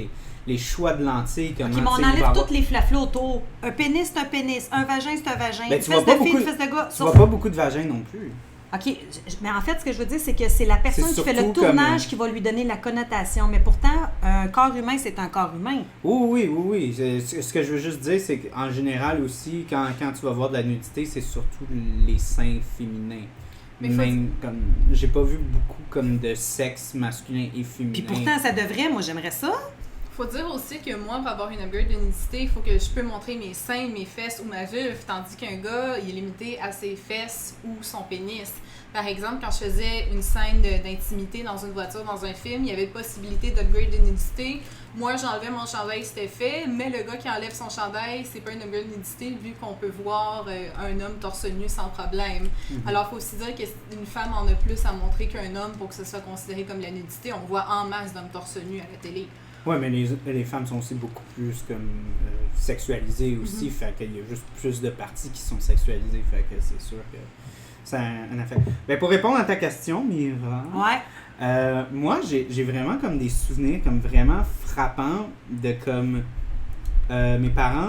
les choix de lentilles. OK, mais on enlève toutes les flaflas autour. Un pénis, c'est un pénis. Un vagin, c'est un vagin. Ben, une fesse de fille, une fesse de gars. Tu vois pas beaucoup de vagins non plus. OK, mais en fait, ce que je veux dire, c'est que c'est la personne qui fait le tournage qui va lui donner la connotation. Mais pourtant, un corps humain, c'est un corps humain. Oui. Ce que je veux juste dire, c'est qu'en général aussi, quand tu vas voir de la nudité, c'est surtout les seins féminins. Mais même comme j'ai pas vu beaucoup comme de sexe masculin et féminin. Puis pourtant ça devrait, moi j'aimerais ça. Faut dire aussi que moi, pour avoir une upgrade de nudité, il faut que je peux montrer mes seins, mes fesses ou ma vulve, tandis qu'un gars, il est limité à ses fesses ou son pénis. Par exemple, quand je faisais une scène d'intimité dans une voiture, dans un film, il y avait possibilité d'upgrade de nudité. Moi, j'enlevais mon chandail, c'était fait, mais le gars qui enlève son chandail, c'est pas une upgrade de nudité vu qu'on peut voir un homme torse nu sans problème. Mm-hmm. Alors, il faut aussi dire qu'une femme en a plus à montrer qu'un homme pour que ce soit considéré comme la nudité. On voit en masse d'hommes torse nu à la télé. Oui, mais les femmes sont aussi beaucoup plus comme sexualisées aussi, fait qu'il y a juste plus de parties qui sont sexualisées, fait que c'est sûr que ça a un effet. Ben, pour répondre à ta question, Mira, moi j'ai vraiment comme des souvenirs comme vraiment frappants de comme mes parents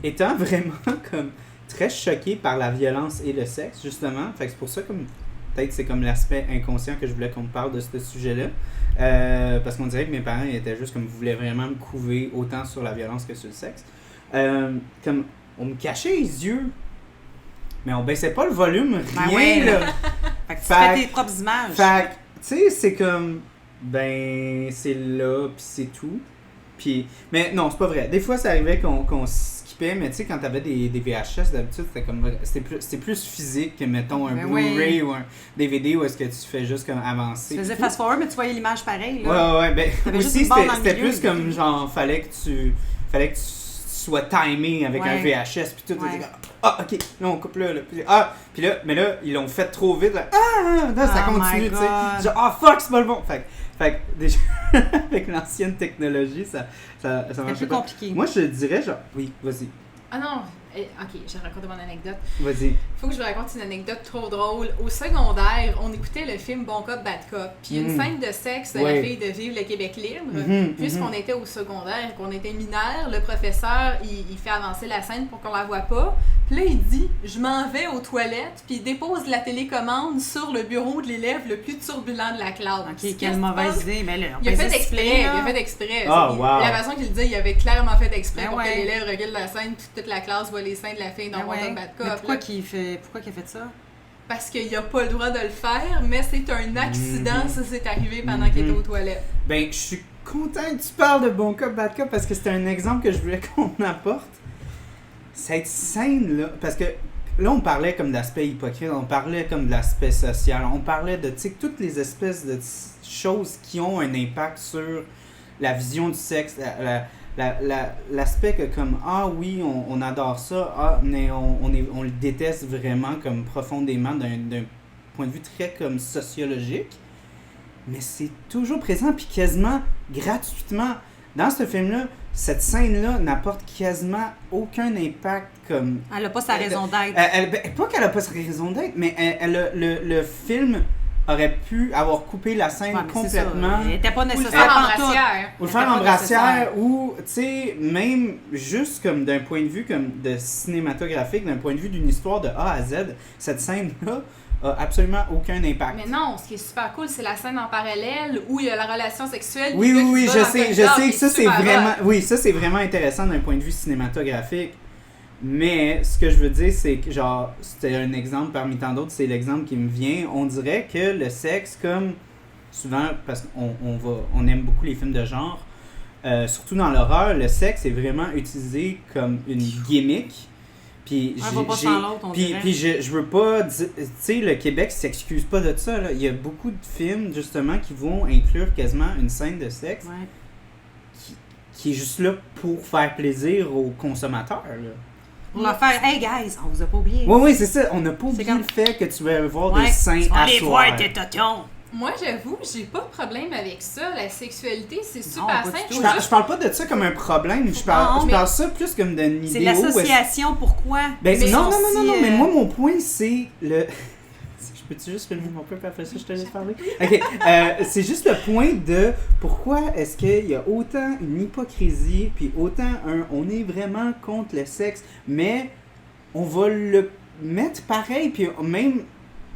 étant vraiment comme très choqués par la violence et le sexe, justement, fait que c'est pour ça comme peut-être c'est comme l'aspect inconscient que je voulais qu'on me parle de ce sujet-là. Parce qu'on dirait que mes parents étaient juste comme, voulaient vraiment me couver autant sur la violence que sur le sexe. Comme, on me cachait les yeux, mais on baissait pas le volume, rien, là. Fait que tu fais tes propres images. Fait tu sais, c'est comme, ben, c'est là, pis c'est tout. Puis, mais non, c'est pas vrai. Des fois, ça arrivait qu'on skippait, mais tu sais, quand t'avais des VHS, d'habitude, c'était plus physique que, mettons, un Blu-ray ou un DVD où est-ce que tu fais juste comme avancer. Tu faisais fast-forward, mais tu voyais l'image pareille, là. Ouais, ben, aussi, c'était plus milieu, comme, genre, fallait que tu sois timé avec un VHS, puis tout, t'es comme, ah, ok, là, on coupe là, puis là, mais là, ils l'ont fait trop vite, là, ça continue, tu sais. Genre, fuck, c'est pas le bon. Fait que déjà, avec l'ancienne technologie, ça marche plus compliqué. Moi, je dirais, genre, oui, vas-y. Ah non, ok, je vais raconter mon anecdote. Vas-y. Faut que je vous raconte une anecdote trop drôle. Au secondaire, on écoutait le film Bon Cop, Bad Cop. Puis une scène de sexe de la fille de Vive le Québec libre. Puisqu'on était au secondaire, qu'on était mineurs, le professeur, il fait avancer la scène pour qu'on la voit pas. Puis là, il dit « Je m'en vais aux toilettes », puis il dépose la télécommande sur le bureau de l'élève le plus turbulent de la classe. Ok, quelle mauvaise idée. Mais là, il a fait exprès. Oh, wow. La façon qu'il le dit, il avait clairement fait exprès pour que l'élève regarde la scène, puis toute la classe voit les seins de la fille dans Bon Cop, Bad Cop. Pourquoi il a fait ça? Parce qu'il n'a pas le droit de le faire, mais c'est un accident, ça s'est arrivé pendant qu'il était aux toilettes. Ben, je suis content que tu parles de Bon Cop, Bad Cop, parce que c'était un exemple que je voulais qu'on apporte. Cette scène-là, parce que là, on parlait comme d'aspect hypocrite, on parlait comme de l'aspect social, on parlait de, tu sais, toutes les espèces de choses qui ont un impact sur la vision du sexe, l'aspect que comme, ah oui, on adore ça, mais on le déteste vraiment comme profondément d'un point de vue très comme sociologique, mais c'est toujours présent, puis quasiment gratuitement. Dans ce film-là, cette scène-là n'apporte quasiment aucun impact comme... Elle n'a pas sa raison d'être. Pas qu'elle n'a pas sa raison d'être, mais le film aurait pu avoir coupé la scène complètement. Elle n'était pas nécessaire. Ou le faire en brassière, ou, tu sais, même juste comme d'un point de vue comme de cinématographique, d'un point de vue d'une histoire de A à Z, cette scène-là a absolument aucun impact. Mais non, ce qui est super cool, c'est la scène en parallèle où il y a la relation sexuelle. Oui, je sais que ça c'est vraiment, ça c'est vraiment intéressant d'un point de vue cinématographique. Mais ce que je veux dire, c'est que genre, c'était un exemple parmi tant d'autres, c'est l'exemple qui me vient. On dirait que le sexe, comme souvent, parce qu'on aime beaucoup les films de genre, surtout dans l'horreur, le sexe est vraiment utilisé comme une gimmick. Puis je veux pas dire, tu sais, le Québec s'excuse pas de ça, là. Il y a beaucoup de films justement qui vont inclure quasiment une scène de sexe qui est juste là pour faire plaisir aux consommateurs, là. Pour leur faire, hey guys, on vous a pas oublié. Oui, c'est ça, on n'a pas oublié le fait que tu veux voir des seins à aller soir. voir tes totons. Moi, j'avoue, j'ai pas de problème avec ça. La sexualité, c'est super simple. Je parle pas de ça comme un problème. Je parle ça plus comme d'une idée. C'est l'association, pourquoi? Non, mais moi, mon point, c'est le... Peux-tu juste filmer mon peuple après ça, je te laisse parler? Ok, c'est juste le point de pourquoi est-ce qu'il y a autant une hypocrisie, puis autant on est vraiment contre le sexe, mais on va le mettre pareil, puis même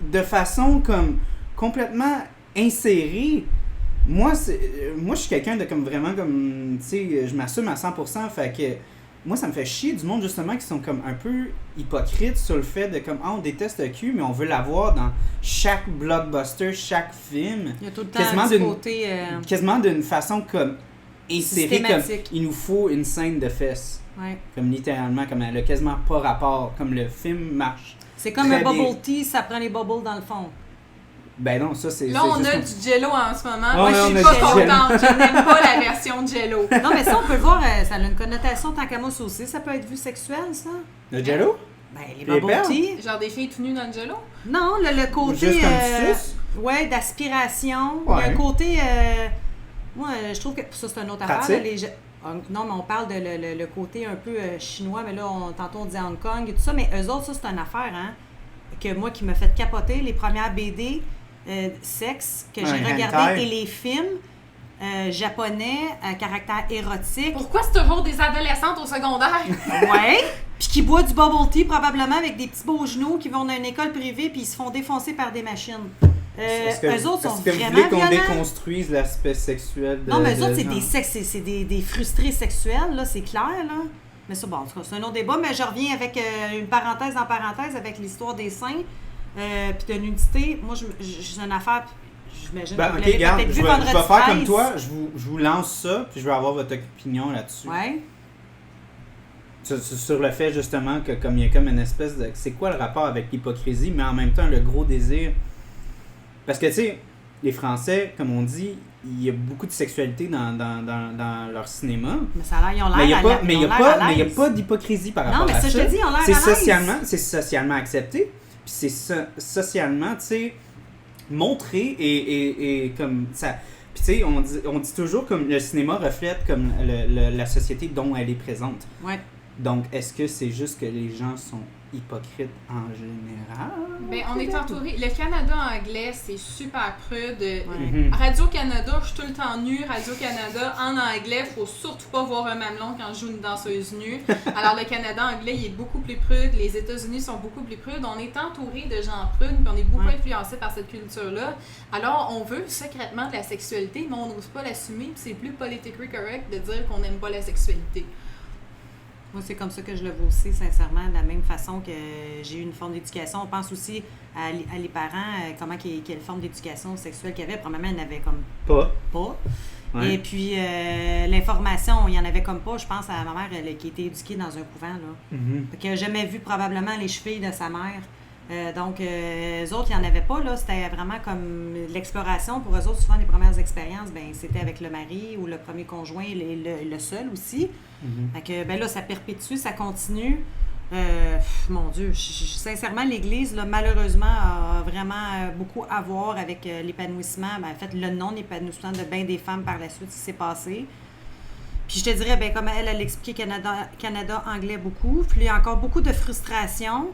de façon comme complètement insérée. Moi, je suis quelqu'un de comme vraiment comme, tu sais, je m'assume à 100%, fait que moi, ça me fait chier du monde, justement, qui sont comme un peu hypocrites sur le fait de comme, on déteste le cul, mais on veut l'avoir dans chaque blockbuster, chaque film. Il y a tout le temps quasiment d'une façon comme insérée, comme il nous faut une scène de fesses. Ouais. Comme littéralement, comme elle a quasiment pas rapport, comme le film marche. C'est comme un bubble tea, ça prend les bubbles dans le fond. Ben non, ça c'est... Là, on a du Jello en ce moment. Moi, je suis pas contente. Je n'aime pas la version Jello. Non, mais ça, on peut le voir, ça a une connotation tant qu'à moi aussi. Ça peut être vu sexuel, ça. Le Jello? Ben, les bubble tea. Genre des filles tout nues dans le Jello? Non, le côté... Juste comme ouais, d'aspiration. Ouais. Il y a un côté... moi, je trouve que... Ça, c'est une autre affaire. Non, mais on parle de le côté un peu chinois, mais là, tantôt on dit Hong Kong et tout ça. Mais eux autres, ça, c'est une affaire, hein, que moi, qui m'a fait capoter. Les premières BD... sexe que j'ai regardé et les films japonais à caractère érotique. Pourquoi c'est toujours des adolescentes au secondaire? Ouais. Puis qui boit du bubble tea, probablement, avec des petits beaux genoux, qui vont dans une école privée, puis ils se font défoncer par des machines. Eux autres sont Est-ce que vraiment vous voulez qu'on violents. déconstruise l'aspect sexuel de... Non, mais eux autres, gens? c'est des frustrés sexuels, là, c'est clair, là. Mais ça, bon, en tout cas, c'est un autre débat, mais je reviens avec une parenthèse en parenthèse avec l'histoire des seins, puis de nudité. Moi, j'ai une affaire, j'imagine que vous OK, l'avez regarde, peut-être je vu vais vendredi faire comme 13. toi, je vous lance ça, puis je vais avoir votre opinion là-dessus. Ouais. Sur le fait, justement, que comme il y a comme une espèce de... C'est quoi le rapport avec l'hypocrisie, mais en même temps, le gros désir... Parce que, tu sais, les Français, comme on dit, il y a beaucoup de sexualité dans leur cinéma. Mais ça a l'air, ils ont Mais il l'air n'y a pas d'hypocrisie par rapport à ça. Non, mais ça, je te dis, ils ont l'air à l'aise. C'est socialement accepté, puis c'est socialement, tu sais, montré et comme ça... Puis tu sais, on dit toujours comme le cinéma reflète comme la société dont elle est présente. Ouais. Donc, est-ce que c'est juste que les gens sont hypocrites en général? Ben, on est entouré. Le Canada anglais, c'est super prude. Ouais. Radio-Canada, je suis tout le temps nue. Radio-Canada, en anglais, faut surtout pas voir un mamelon quand je joue une danseuse nue. Alors, le Canada anglais, il est beaucoup plus prude. Les États-Unis sont beaucoup plus prudes. On est entouré de gens prudes, puis on est beaucoup influencé par cette culture-là. Alors, on veut secrètement de la sexualité, mais on n'ose pas l'assumer, puis c'est plus politiquement correct de dire qu'on n'aime pas la sexualité. Moi, c'est comme ça que je le vois aussi, sincèrement, de la même façon que j'ai eu une forme d'éducation. On pense aussi à les parents, quelle forme d'éducation sexuelle qu'il y avait. Probablement, il n'y en avait comme Pas. Ouais. Et puis, l'information, il n'y en avait comme pas. Je pense à ma mère qui était éduquée dans un couvent, là. Mm-hmm. Qui n'a jamais vu probablement les chevilles de sa mère. Donc, eux autres, il n'y en avait pas, là. C'était vraiment comme l'exploration. Pour eux autres, souvent, les premières expériences, ben c'était avec le mari ou le premier conjoint, le seul aussi. Mm-hmm. Fait que, ben là, ça perpétue, ça continue. Mon Dieu, sincèrement, l'Église, là, malheureusement, a vraiment beaucoup à voir avec l'épanouissement, ben, en fait, le non-épanouissement de bien des femmes par la suite, ce qui s'est passé. Puis je te dirais, ben, comme elle expliqué Canada anglais beaucoup, puis il y a encore beaucoup de frustration,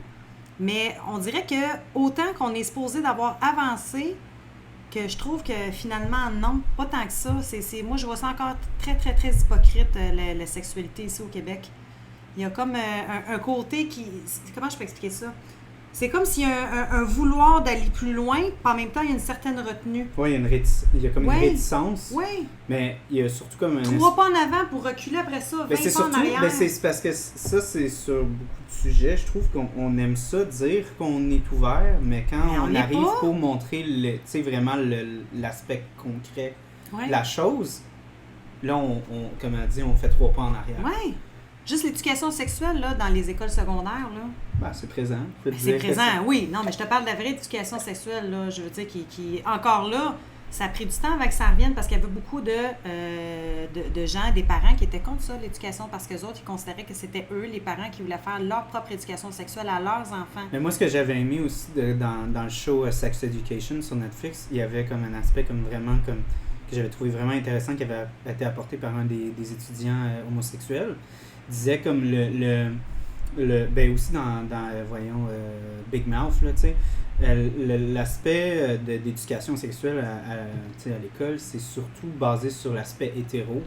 mais on dirait que autant qu'on est supposé d'avoir avancé, que je trouve que finalement, non, pas tant que ça. Moi, je vois ça encore très, très, très hypocrite, la sexualité ici au Québec. Il y a comme un côté qui... Comment je peux expliquer ça? C'est comme s'il y a un vouloir d'aller plus loin, puis en même temps, il y a une certaine retenue. Oui, il y a comme une réticence. Oui. Mais il y a surtout comme un... 3 pas en avant pour reculer après ça, 20 c'est pas en surtout, arrière. c'est parce que ça, c'est sur beaucoup de sujets. Je trouve qu'on aime ça, dire qu'on est ouvert, mais quand Mais on est arrive pas. pour montrer vraiment l'aspect concret Ouais. de la chose, là, comme elle dit, on fait 3 pas en arrière. Oui. Juste l'éducation sexuelle, là, dans les écoles secondaires, là. Ben, c'est présent. Je peux te Ben, c'est dire que présent, oui. Non, mais je te parle de la vraie éducation sexuelle, là. Je veux dire, qui encore là, ça a pris du temps avant que ça revienne parce qu'il y avait beaucoup de gens, des parents qui étaient contre ça, l'éducation, parce qu'eux autres, ils considéraient que c'était eux, les parents, qui voulaient faire leur propre éducation sexuelle à leurs enfants. Mais moi, ce que j'avais aimé aussi dans le show Sex Education sur Netflix, il y avait comme un aspect comme vraiment comme que j'avais trouvé vraiment intéressant qui avait été apporté par un des étudiants homosexuels. Il disait comme ben aussi dans voyons, Big Mouth, là, tu sais, l'aspect d'éducation sexuelle à l'école, c'est surtout basé sur l'aspect hétéro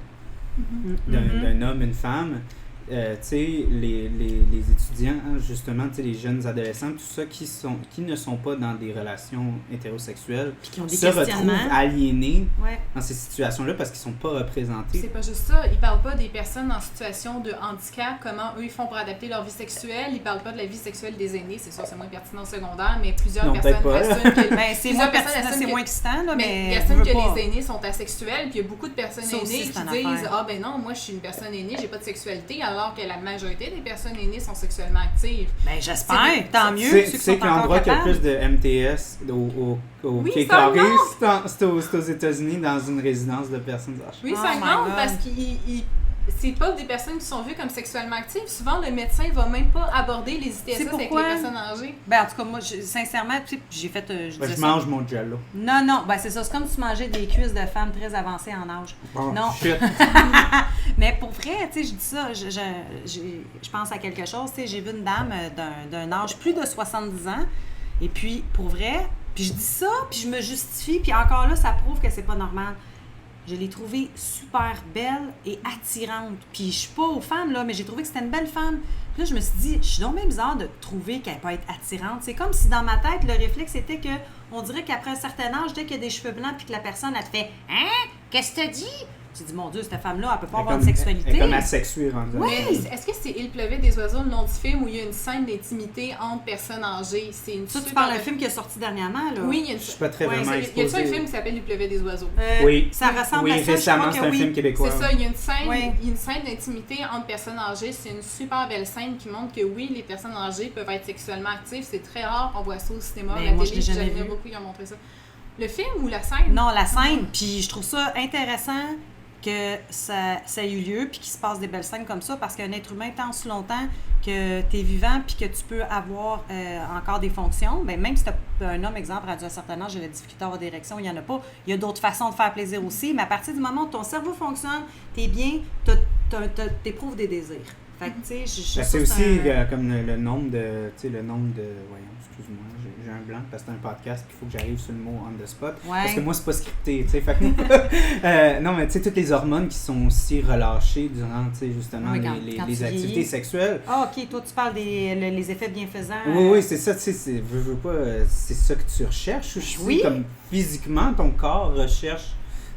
d'un homme, une femme. Tu sais, les étudiants, justement, tu sais, les jeunes adolescents, tout ça, qui ne sont pas dans des relations hétérosexuelles, Puis qui ont des se retrouvent questionnements. aliénés Ouais. dans ces situations-là parce qu'ils sont pas représentés. C'est pas juste ça. Ils parlent pas des personnes en situation de handicap, comment eux ils font pour adapter leur vie sexuelle. Ils parlent pas de la vie sexuelle des aînés. C'est sûr, c'est moins pertinent au secondaire, mais plusieurs Non, personnes peut-être pas. assument que... Ben, c'est plusieurs moins personnes pertinent, assument c'est que- moins excitant, là, Mais mais il assume veux que pas. les aînés sont asexuels, puis il y a beaucoup de personnes Ça aussi, aînées c'est qui une disent affaire. « Ah ben non, moi je suis une personne aînée, j'ai pas de sexualité », alors que la majorité des personnes aînées sont sexuellement actives. Ben, j'espère, C'est- tant mieux. Tu ceux qui sais sont que l'endroit encore qui a le capables. plus de MTS au Oui, Quai c'est un Carré, nom! c'est aux États-Unis, dans une résidence de personnes âgées. Oui, Oh ça my compte God. parce qu'ils c'est pas des personnes qui sont vues comme sexuellement actives. Souvent, le médecin va même pas aborder les ITSS avec pourquoi? les personnes âgées. Ben, en tout cas, moi, sincèrement, tu sais, j'ai fait. Je Ben, disais je ça. mange mon jello. Non, ben c'est ça. C'est comme si tu mangeais des cuisses de femmes très avancées en âge. Oh, Non. shit. Mais pour vrai, tu sais, je dis ça, je pense à quelque chose. Tu sais, j'ai vu une dame d'un âge plus de 70 ans. Et puis, pour vrai, puis je dis ça, puis je me justifie, puis encore là, ça prouve que c'est pas normal. je l'ai trouvée super belle et attirante. Puis je suis pas aux femmes, là, mais j'ai trouvé que c'était une belle femme. Puis là, je me suis dit, je suis donc bien bizarre de trouver qu'elle peut être attirante. C'est comme si dans ma tête, le réflexe était que on dirait qu'après un certain âge, dès qu'il y a des cheveux blancs puis que la personne, elle te fait « Hein? Qu'est-ce que t'as dit? » J'ai dit, mon Dieu, cette femme-là, elle peut pas avoir de sexualité. Elle est comme asexuée, en fait. Oui. Mais est-ce que c'est Il pleuvait des oiseaux, le nom du film, où il y a une scène d'intimité entre personnes âgées? C'est une Ça, tu super parles d'un film qui est sorti dernièrement, là? Oui, il y a une... Je suis pas très vraiment Il y a exposé. un film qui s'appelle Il pleuvait des oiseaux. Oui. Ça ressemble Oui, à ça, récemment, je c'est crois un que film oui. québécois. C'est ça, il y a une scène, Oui. il y a une scène d'intimité entre personnes âgées. C'est une super belle scène qui montre que oui, les personnes âgées peuvent être sexuellement actives. C'est très rare qu'on voit ça au cinéma, Mais la moi, télé. je l'ai jamais J'admire vu. beaucoup qui ont montré ça. Le film ou la scène? Non, la scène. Puis je trouve ça intéressant que ça ait eu lieu puis qu'il se passe des belles scènes comme ça parce qu'un être humain, tant si longtemps que tu es vivant puis que tu peux avoir encore des fonctions, bien, même si tu as un homme, exemple, rendu à un certain âge, j'ai la difficulté à avoir des érections, il n'y en a pas. Il y a d'autres façons de faire plaisir aussi, mais à partir du moment où ton cerveau fonctionne, tu es bien, tu éprouves des désirs. Fait que, tu sais, C'est aussi comme le nombre de. Tu sais, le nombre de. Voyons, excuse-moi, j'ai un blanc parce que c'est un podcast puis il faut que j'arrive sur le mot on the spot. Ouais. Parce que moi, c'est pas scripté, tu sais. Fait que non, mais tu sais, toutes les hormones qui sont aussi relâchées durant, tu sais, justement, Oui, les quand tu activités vieillis. sexuelles. Ah, OK, toi, tu parles les effets bienfaisants. Oui, c'est ça, tu sais, veux pas, c'est ça que tu recherches aussi. Oui. Comme physiquement, ton corps recherche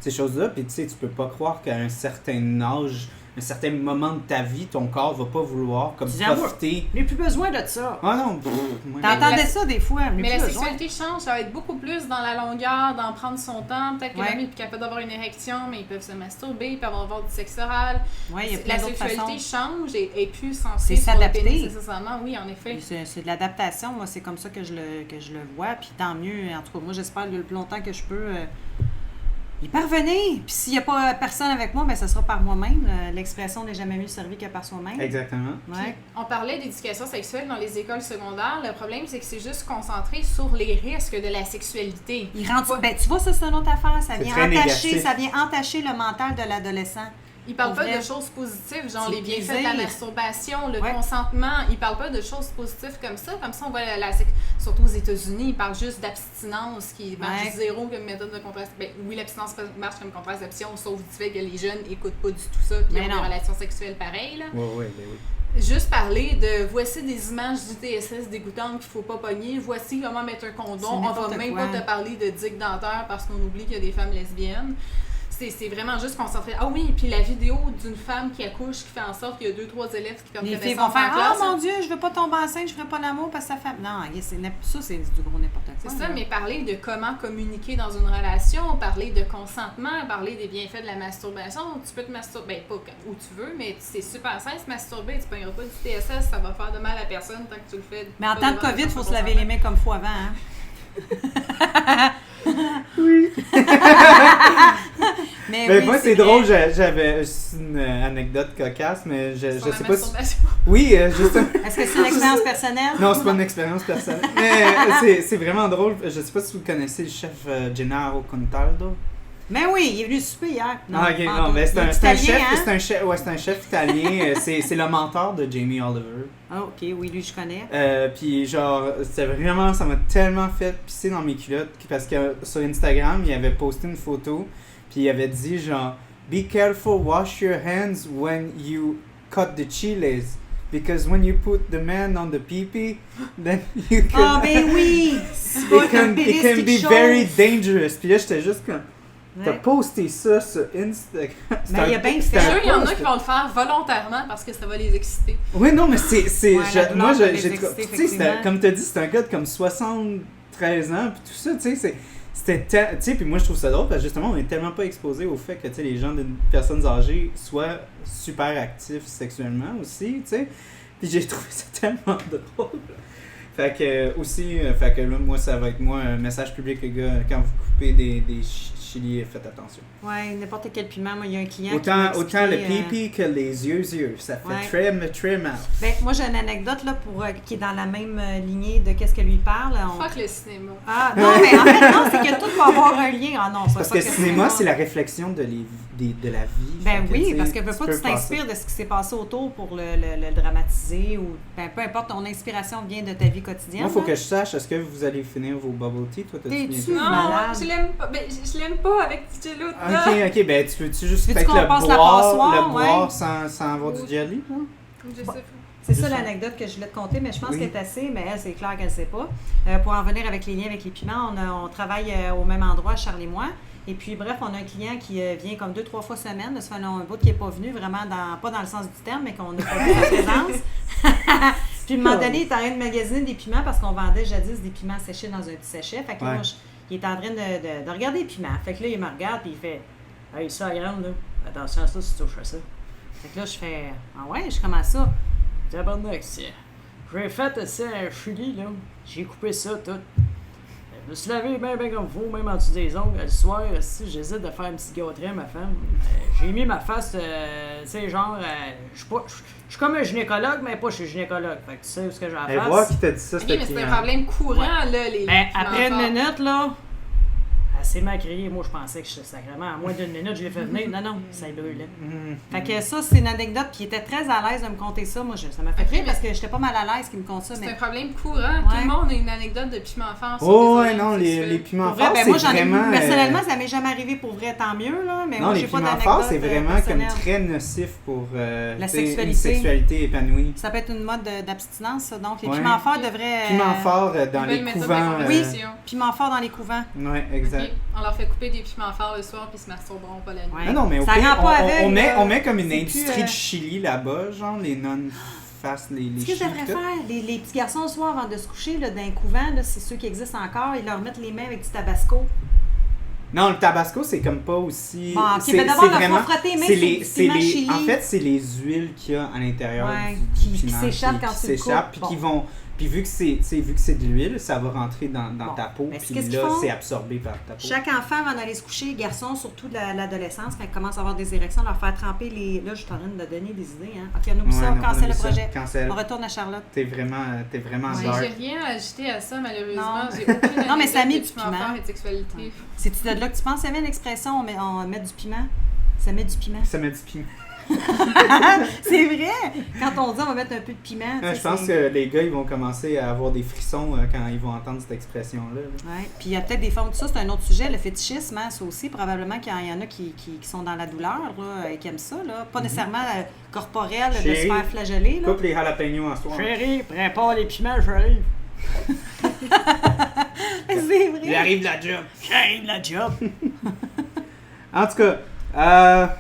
ces choses-là, puis tu sais, tu peux pas croire qu'à un certain âge, un certain moment de ta vie, ton corps va pas vouloir comme J'avoue. profiter. Je n'ai plus besoin de ça. Ah non, moi, T'entendais ça des fois, je n'ai Mais plus la besoin. sexualité change, ça va être beaucoup plus dans la longueur, d'en prendre son temps. Peut-être que Ouais. l'homme est plus capable d'avoir une érection, mais ils peuvent se masturber, ils peuvent avoir du sexe oral. Oui, il y a plein La d'autres sexualité façons. change et est plus censée C'est sur le s'adapter. pénis nécessairement. Oui, en effet. C'est de l'adaptation, moi, c'est comme ça que je le vois, puis tant mieux. En tout cas, moi, j'espère le plus longtemps que je peux y parvenir. Puis s'il n'y a pas personne avec moi, ben ça sera par moi-même. L'expression n'est jamais mieux servie que par soi-même. Exactement. Ouais. On parlait d'éducation sexuelle dans les écoles secondaires. Le problème, c'est que c'est juste concentré sur les risques de la sexualité. Il rentre, ben, tu vois, ça, c'est une autre affaire. C'est très négatif. Ça vient entacher le mental de l'adolescent. Ils parlent Pour pas vrai. de choses positives, genre C'est les bienfaits de la plaisir. masturbation, le Ouais. consentement. Ils parlent pas de choses positives comme ça. Comme ça, on voit surtout aux États-Unis, ils parlent juste d'abstinence qui marche Ouais. zéro comme méthode de contraception. Ben, oui, l'abstinence marche comme contraception, sauf du fait que les jeunes écoutent pas du tout ça, qui Mais ont non. des relations sexuelles pareilles. Là. Oui, ben oui. Juste parler de voici des images du TSS dégoûtantes qu'il faut pas pogner, voici comment mettre un condom. C'est On va n'importe même quoi. pas te parler de dick dentaire parce qu'on oublie qu'il y a des femmes lesbiennes. C'est vraiment juste concentré. Ah oui, puis la vidéo d'une femme qui accouche, qui fait en sorte qu'il y a 2-3 élèves qui perdent Les filles connaissance vont faire en classe. mon Dieu, je veux pas tomber enceinte, je ferai pas l'amour parce que ça fait. Non, ça, c'est du gros n'importe quoi. C'est ça, là. mais parler de comment communiquer dans une relation, parler de consentement, parler des bienfaits de la masturbation. Tu peux te masturber, ben, pas où tu veux, mais c'est super simple se masturber. Tu ne pogneras pas du TSS, ça va faire de mal à personne tant que tu le fais. Mais en pas temps de devant COVID, il faut se ton laver les mains comme faut avant. Hein? Mais Ben, oui, moi, c'est vrai. drôle, j'avais une anecdote cocasse, mais je Sur la sais pas si. masturbation. Oui, justement. Est-ce que c'est une expérience personnelle? Non, c'est pas une expérience personnelle. Mais c'est vraiment drôle. Je sais pas si vous connaissez le chef Gennaro Contaldo. Mais oui, il est venu souper hier. Non, ok, pas en non, tout. ben, c'est Il un est italien, chef, hein? c'est un chef italien. c'est le mentor de Jamie Oliver. Ah, ok, oui, lui, je connais. Puis genre, c'était vraiment, ça m'a tellement fait pisser dans mes culottes parce que sur Instagram, il avait posté une photo, puis il avait dit genre, be careful, wash your hands when you cut the chiles, because when you put the man on the pee-pee, then you can, Ah, ben oui! C'est pas it can un pénis be qui very chauffe. dangerous. Puis là, j'étais juste comme, t'as Ouais. posté ça sur Instagram. Mais il y a bien C'était fait. un Il y en a post. qui vont le faire volontairement parce que ça va les exciter. Oui, non, mais c'est Ouais, la douleur moi, peut les j'ai exciter, tu sais, effectivement. comme tu as dit, c'est un gars de comme 73 ans, puis tout ça, tu sais, tu sais, puis moi, je trouve ça drôle, parce que justement, on est tellement pas exposé au fait que, tu sais, les gens d'une personnes âgées soient super actifs sexuellement aussi, tu sais, puis j'ai trouvé ça tellement drôle. Fait que, aussi, fait que là, moi, ça va être, moi, un message public, les gars, quand vous coupez des chili, faites attention. Ouais, n'importe quel piment. Moi, il y a un client Autant le pipi. pipi que les yeux, ça fait Ouais. très mal. Ben, moi, j'ai une anecdote là, qui est dans la même lignée de qu'est-ce que lui parle. Fuck le cinéma. Ah, non, mais en fait, non, c'est que tout va avoir un lien. Ah non, c'est Parce pas que le cinéma, c'est la réflexion de de la vie. Ben Fait que, oui, tu sais, parce que veux pas peux tu t'inspires de ce qui s'est passé autour pour le dramatiser ou peu importe, ton inspiration vient de ta vie quotidienne. Moi, il faut hein. que je sache, est-ce que vous allez finir vos bubble tea? Toi, t'as-tu T'es-tu fini? Non, malade. je l'aime pas. Ben, je l'aime pas avec du jello dedans. Ok, ben tu veux-tu juste Veux-tu peut-être qu'on le passe la boire, passoire, ouais? sans avoir du jelly? Hein? Je sais pas. C'est C'est ça ça. l'anecdote que je voulais te conter, mais je pense Oui. qu'elle est assez, mais elle, c'est clair qu'elle ne sait pas. Pour en venir avec les liens avec les piments, on travaille au même endroit, Charles et moi. Et puis, bref, on a un client qui vient comme 2-3 fois semaine. Ça fait un bout qui n'est pas venu, vraiment, pas dans le sens du terme, mais qu'on n'a pas vu sa présence. Puis, à un moment donné, il est en train de magasiner des piments parce qu'on vendait jadis des piments séchés dans un petit sachet. Fait que là, Ouais. moi, il est en train de regarder les piments. Fait que là, il me regarde puis il fait « Hey, ça, grande, là. Attention à ça si tu touches à ça. » Fait que là, je fais « Ah ouais, je commence ça. » Tabarnak, j'ai fait ça un chili, là. J'ai coupé ça tout. Je me suis lavé bien comme il faut, même en dessous des ongles. Le soir, si j'hésite de faire un petit gâteau à ma femme, j'ai mis ma face, tu sais, genre, je suis comme un gynécologue, mais pas chez gynécologue. Fait que tu sais où ce que j'ai à Et faire. voir qui t'a dit ça, Ok, c'était mais c'est un client. problème courant, là, les Ben, piments après une forts. minute, là, elle s'est mal criée. Moi, je pensais que j'étais sacrément. À moins d'une minute, je l'ai fait venir. Non, ça brûlait. Fait que ça, c'est une anecdote, puis il était très à l'aise de me conter ça. Moi, ça m'a fait Ok, rire mais- parce que j'étais pas mal à l'aise qu'il me conte ça. C'est Mais un problème courant. Tout Ouais. le monde a une anecdote de piment fort. sur Oh, des ouais, non, organes les sexuels. piments pour vrai, forts, ben, c'est moi, j'en ai vraiment... personnellement, ça m'est jamais arrivé pour vrai, tant mieux, là. Mais non, moi, les j'ai pas piments d'anecdote forts, c'est vraiment comme personnelle. très nocif pour La tu sais, sexualité. une sexualité épanouie. Ça peut être une mode d'abstinence, ça. Donc, les Ouais. piments forts devraient. Piments forts dans Nouvelle les méthode de couvents. conversation. Piments forts dans les couvents. Ouais, exact. Ok, on leur fait couper des piments forts le soir puis ils se masturberont pas la nuit. Ouais. Ah non, mais au Ça pire, rend pas avec, on met, là. on met comme une C'est industrie plus, de chili là-bas, genre les non-face, les Ce que je chili, devrais tout. faire, les petits garçons le soir avant de se coucher, là, d'un couvent, là, c'est ceux qui existent encore, ils leur mettent les mains avec du tabasco. Non, le tabasco, c'est comme pas aussi... Bon, ok, c'est ben d'abord, c'est il faut vraiment... frotter les mains c'est sur les, du c'est piment les, chili. en fait, c'est les huiles qu'il y a à l'intérieur Ouais, du qui piment s'échappent quand qui tu le s'échappent, coupes. puis qui Bon. vont... Puis vu que c'est de l'huile, ça va rentrer dans Bon. ta peau, Mais puis qu'est-ce qu'ils là, font? c'est absorbé par ta peau. Chaque enfant, avant d'aller se coucher, garçon, surtout de l'adolescence, quand ils commencent à avoir des érections, leur faire tremper les... Là, je suis en train de donner des idées, hein. OK, on oublie ça, non, cancel oublie le ça. projet. Cancel. On retourne à Charlotte. T'es vraiment Ouais, dark. J'ai rien à ajouter à ça, malheureusement. Non. J'ai aucune Non, mais ça a mis anecdote du de piment piment. fort et de sexualité. C'est-tu de là que tu penses? Il y avait une expression, on met du piment. Ça met du piment. Ça met du piment. C'est vrai! Quand on dit on va mettre un peu de piment, tu sais, Je pense c'est- que les gars, ils vont commencer à avoir des frissons quand ils vont entendre cette expression-là. là. Ouais. Puis il y a peut-être des formes de ça, c'est un autre sujet, le fétichisme, hein, ça aussi, probablement qu'il y en a qui sont dans la douleur, là, et qui aiment ça, là. Pas nécessairement corporel, de se Chérie, faire flageller, là. Coupe les jalapenos en soir. Chérie, prépare les piments, j'arrive. C'est vrai. Il arrive la job. J'arrive la job. En tout cas,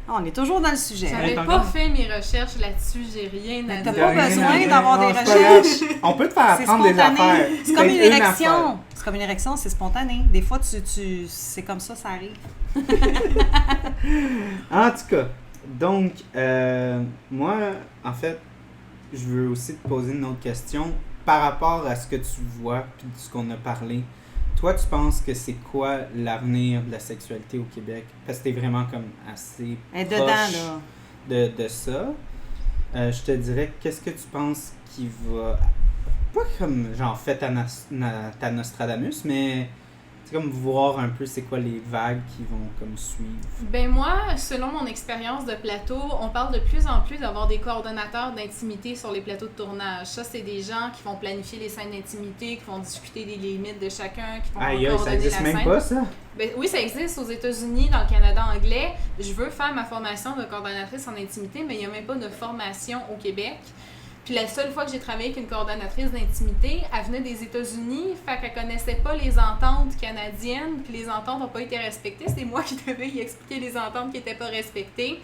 On est toujours dans le sujet. J'avais t'as pas encore- fait mes recherches là-dessus, j'ai rien à T'as dire. pas rien à besoin dire. d'avoir Non, des c'est pas recherches. grave. On peut te faire C'est apprendre des spontané. affaires. C'est comme une Peut-être affaire. érection. C'est comme une érection, c'est spontané. Des fois, c'est comme ça arrive. En tout cas, donc, moi, en fait, je veux aussi te poser une autre question par rapport à ce que tu vois puis de ce qu'on a parlé. Toi, tu penses que c'est quoi l'avenir de la sexualité au Québec? Parce que t'es vraiment comme assez Elle est proche dedans, là. de ça. Je te dirais, qu'est-ce que tu penses qui va... Pas comme, genre, fait ta Nostradamus, mais c'est comme voir un peu c'est quoi les vagues qui vont comme suivre. Ben moi, selon mon expérience de plateau, on parle de plus en plus d'avoir des coordonnateurs d'intimité sur les plateaux de tournage. Ça, c'est des gens qui vont planifier les scènes d'intimité, qui vont discuter des limites de chacun, qui vont Aïe, aïe, ça coordonner existe la même scène. pas, ça? Ben, oui, ça existe aux États-Unis, dans le Canada anglais. Je veux faire ma formation de coordonnatrice en intimité, mais il n'y a même pas de formation au Québec. Puis la seule fois que j'ai travaillé avec une coordonnatrice d'intimité, elle venait des États-Unis, fait qu'elle connaissait pas les ententes canadiennes, puis les ententes n'ont pas été respectées. C'est moi qui devais y expliquer les ententes qui n'étaient pas respectées.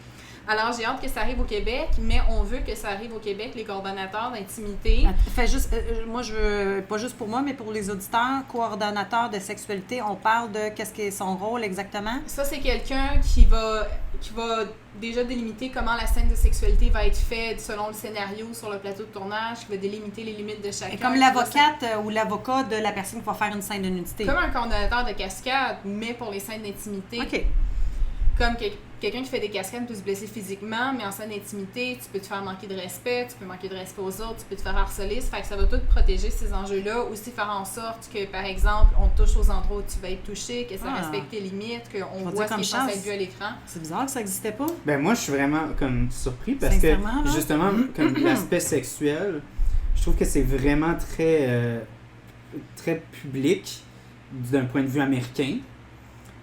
Alors j'ai hâte que ça arrive au Québec, mais on veut que ça arrive au Québec, les coordonnateurs d'intimité. Fais juste, moi, je veux, pas juste pour moi, mais pour les auditeurs, coordonnateurs de sexualité, on parle de qu'est-ce qui est son rôle exactement? Ça, c'est quelqu'un qui va déjà délimiter comment la scène de sexualité va être faite selon le scénario sur le plateau de tournage, qui va délimiter les limites de chacun. Et comme l'avocate ou l'avocat de la personne qui va faire une scène de nudité. Comme un coordonnateur de cascade, mais pour les scènes d'intimité. OK. Comme que, quelqu'un qui fait des cascades peut se blesser physiquement, mais en scène d'intimité, tu peux te faire manquer de respect, tu peux manquer de respect aux autres, tu peux te faire harceler. Ça fait que ça va tout protéger ces enjeux-là. Aussi faire en sorte que, par exemple, on touche aux endroits où tu vas être touché, que ça respecte tes limites, qu'on voit ce qui est censé être vu à l'écran. C'est bizarre que ça n'existait pas. Ben moi, je suis vraiment comme surpris parce que, justement, comme l'aspect sexuel, je trouve que c'est vraiment très public d'un point de vue américain,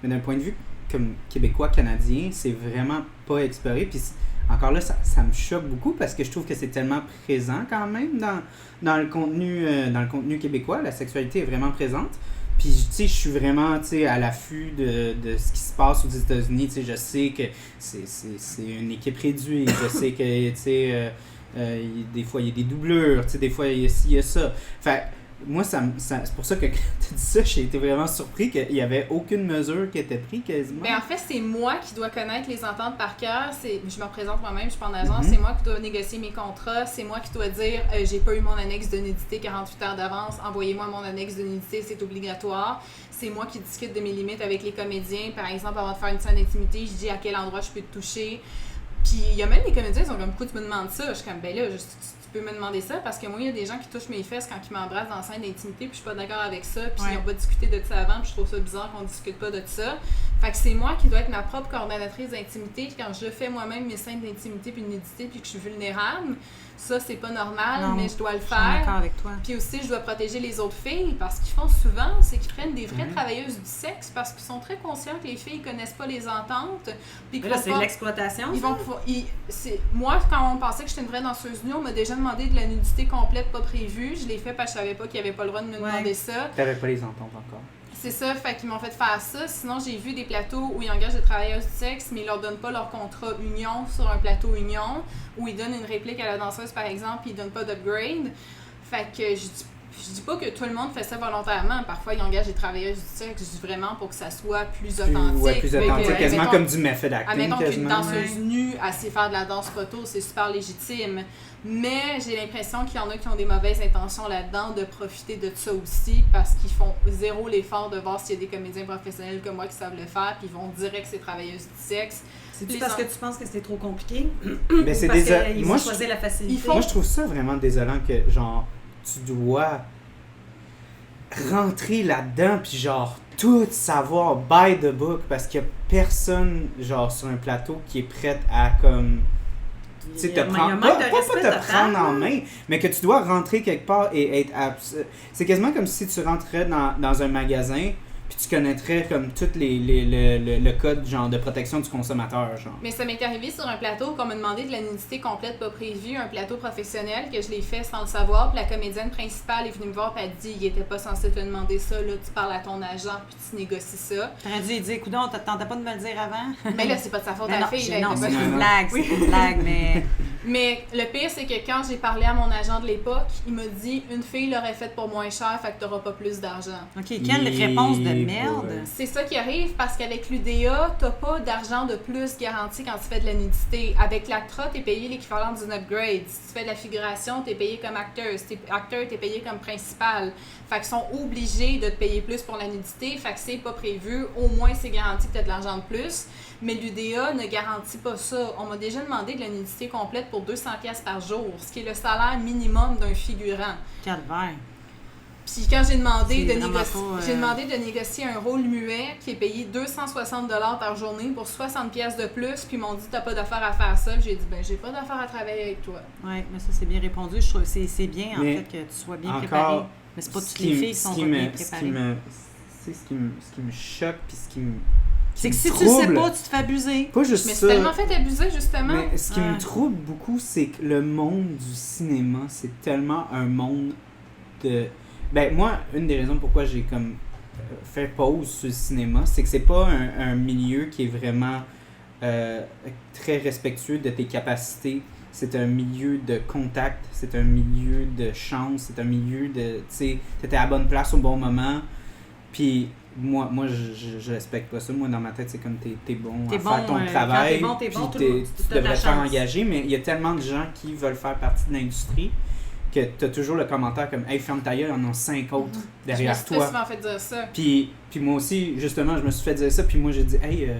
mais d'un point de vue comme québécois, canadien, c'est vraiment pas exploré. Puis encore là, ça me choque beaucoup parce que je trouve que c'est tellement présent quand même dans le contenu québécois. La sexualité est vraiment présente. Puis, tu sais, je suis vraiment, tu sais, à l'affût de ce qui se passe aux États-Unis. Tu sais, je sais que c'est une équipe réduite. Je sais que, tu sais, des fois, il y a des doublures. Tu sais, des fois, il y a ci, il y a ça. Fait moi, c'est pour ça que quand tu dis ça, j'ai été vraiment surpris qu'il n'y avait aucune mesure qui était prise quasiment. Mais en fait, c'est moi qui dois connaître les ententes par cœur. Je me représente moi-même, je suis pas en agence. C'est moi qui dois négocier mes contrats. C'est moi qui dois dire j'ai pas eu mon annexe de nudité 48 heures d'avance. Envoyez-moi mon annexe de nudité, c'est obligatoire. C'est moi qui discute de mes limites avec les comédiens. Par exemple, avant de faire une scène d'intimité, je dis à quel endroit je peux te toucher. Puis il y a même des comédiens qui sont comme, pourquoi tu me demandes ça? Je suis comme, ben là, tu peux me demander ça parce que moi, il y a des gens qui touchent mes fesses quand ils m'embrassent dans la scène d'intimité, puis je suis pas d'accord avec ça, puis ils n'ont pas discuté de ça avant, puis je trouve ça bizarre qu'on discute pas de ça. Fait que c'est moi qui dois être ma propre coordonnatrice d'intimité quand je fais moi-même mes scènes d'intimité puis de nudité puis que je suis vulnérable. Ça, c'est pas normal, mais je dois le faire. Je suis d'accord avec toi. Puis aussi, je dois protéger les autres filles parce qu'ils font souvent, c'est qu'ils prennent des vraies travailleuses du sexe parce qu'ils sont très conscients que les filles connaissent pas les ententes. Puis mais là, c'est de l'exploitation. Moi, quand on pensait que j'étais une vraie danseuse nue, on m'a déjà demandé de la nudité complète pas prévue. Je l'ai fait parce que je savais pas qu'il y avait pas le droit de me demander ça. T'avais pas les ententes encore. C'est ça, fait qu'ils m'ont fait faire ça. Sinon, j'ai vu des plateaux où ils engagent des travailleuses du sexe, mais ils leur donnent pas leur contrat union sur un plateau union, où ils donnent une réplique à la danseuse, par exemple, puis ils donnent pas d'upgrade. Fait que je dis pas que tout le monde fait ça volontairement. Parfois, ils engagent des travailleuses du sexe vraiment pour que ça soit plus authentique. Ouais, plus authentique, quasiment comme du method acting. Admettons qu'une danseuse nue, elle sait faire de la danse photo, c'est super légitime. Mais j'ai l'impression qu'il y en a qui ont des mauvaises intentions là-dedans de profiter de ça aussi parce qu'ils font zéro l'effort de voir s'il y a des comédiens professionnels comme moi qui savent le faire puis ils vont direct c'est travailleuses du sexe. C'est-tu parce que tu penses que c'est trop compliqué? Ben, c'est parce qu'ils vont choisir la facilité? Moi, je trouve ça vraiment désolant que, genre, tu dois rentrer là-dedans puis genre tout savoir by the book parce qu'il y a personne, genre, sur un plateau qui est prête à, comme... Tu sais, pas te prendre en main, mais que tu dois rentrer quelque part et être... C'est quasiment comme si tu rentrais dans un magasin puis tu connaîtrais comme tout le code genre de protection du consommateur. Genre. Mais ça m'est arrivé sur un plateau qu'on m'a demandé de la nudité complète pas prévue, un plateau professionnel que je l'ai fait sans le savoir. Puis la comédienne principale est venue me voir et elle dit il était pas censé te demander ça, là tu parles à ton agent puis tu négocies ça. T'aurais dû lui dire écoute donc, t'attendais pas de me le dire avant. Mais là c'est pas de sa faute à la fille. Non, c'est une blague, c'est une blague, mais... Mais le pire, c'est que quand j'ai parlé à mon agent de l'époque, il m'a dit une fille l'aurait faite pour moins cher, fait que t'auras pas plus d'argent. OK, quelle réponse de merde! C'est ça qui arrive parce qu'avec l'UDA, t'as pas d'argent de plus garanti quand tu fais de la nudité. Avec l'ACTRA, t'es payé l'équivalent d'une upgrade. Si tu fais de la figuration, t'es payé comme acteur. Si t'es acteur, t'es payé comme principal. Fait qu'ils sont obligés de te payer plus pour la nudité. Fait que c'est pas prévu. Au moins, c'est garanti que t'as de l'argent de plus. Mais l'UDA ne garantit pas ça. On m'a déjà demandé de la nudité complète pour 200$ par jour, ce qui est le salaire minimum d'un figurant. Calvaire. Puis quand j'ai demandé de négocier un rôle muet qui est payé 260$ par journée pour 60$ de plus, puis ils m'ont dit t'as pas d'affaire à faire ça, j'ai dit ben j'ai pas d'affaire à travailler avec toi. Oui, mais ça c'est bien répondu. Je trouve que c'est bien en fait que tu sois bien préparé. Mais c'est pas toutes les filles qui sont pas bien préparées. Ce qui me choque puis ce qui me c'est que si tu le sais pas, tu te fais abuser. Pas juste mais ça. c'est tellement fait abuser, justement. Mais ce qui me trouble beaucoup, c'est que le monde du cinéma, c'est tellement un monde de... Ben, moi, une des raisons pourquoi j'ai comme fait pause sur le cinéma, c'est que c'est pas un milieu qui est vraiment très respectueux de tes capacités. C'est un milieu de contact, c'est un milieu de chance, c'est un milieu de... Tu sais, t'étais à la bonne place au bon moment. Puis... Moi, je respecte pas ça. Moi, dans ma tête, c'est comme t'es bon à faire ton travail. T'es bon, tu devrais te faire engager, mais il y a tellement de gens qui veulent faire partie de l'industrie que t'as toujours le commentaire comme « Hey, ferme ta gueule, on en a 5 autres derrière toi. » Je me suis souvent fait dire ça. Puis moi aussi, justement, je me suis fait dire ça, puis moi, j'ai dit « Hey,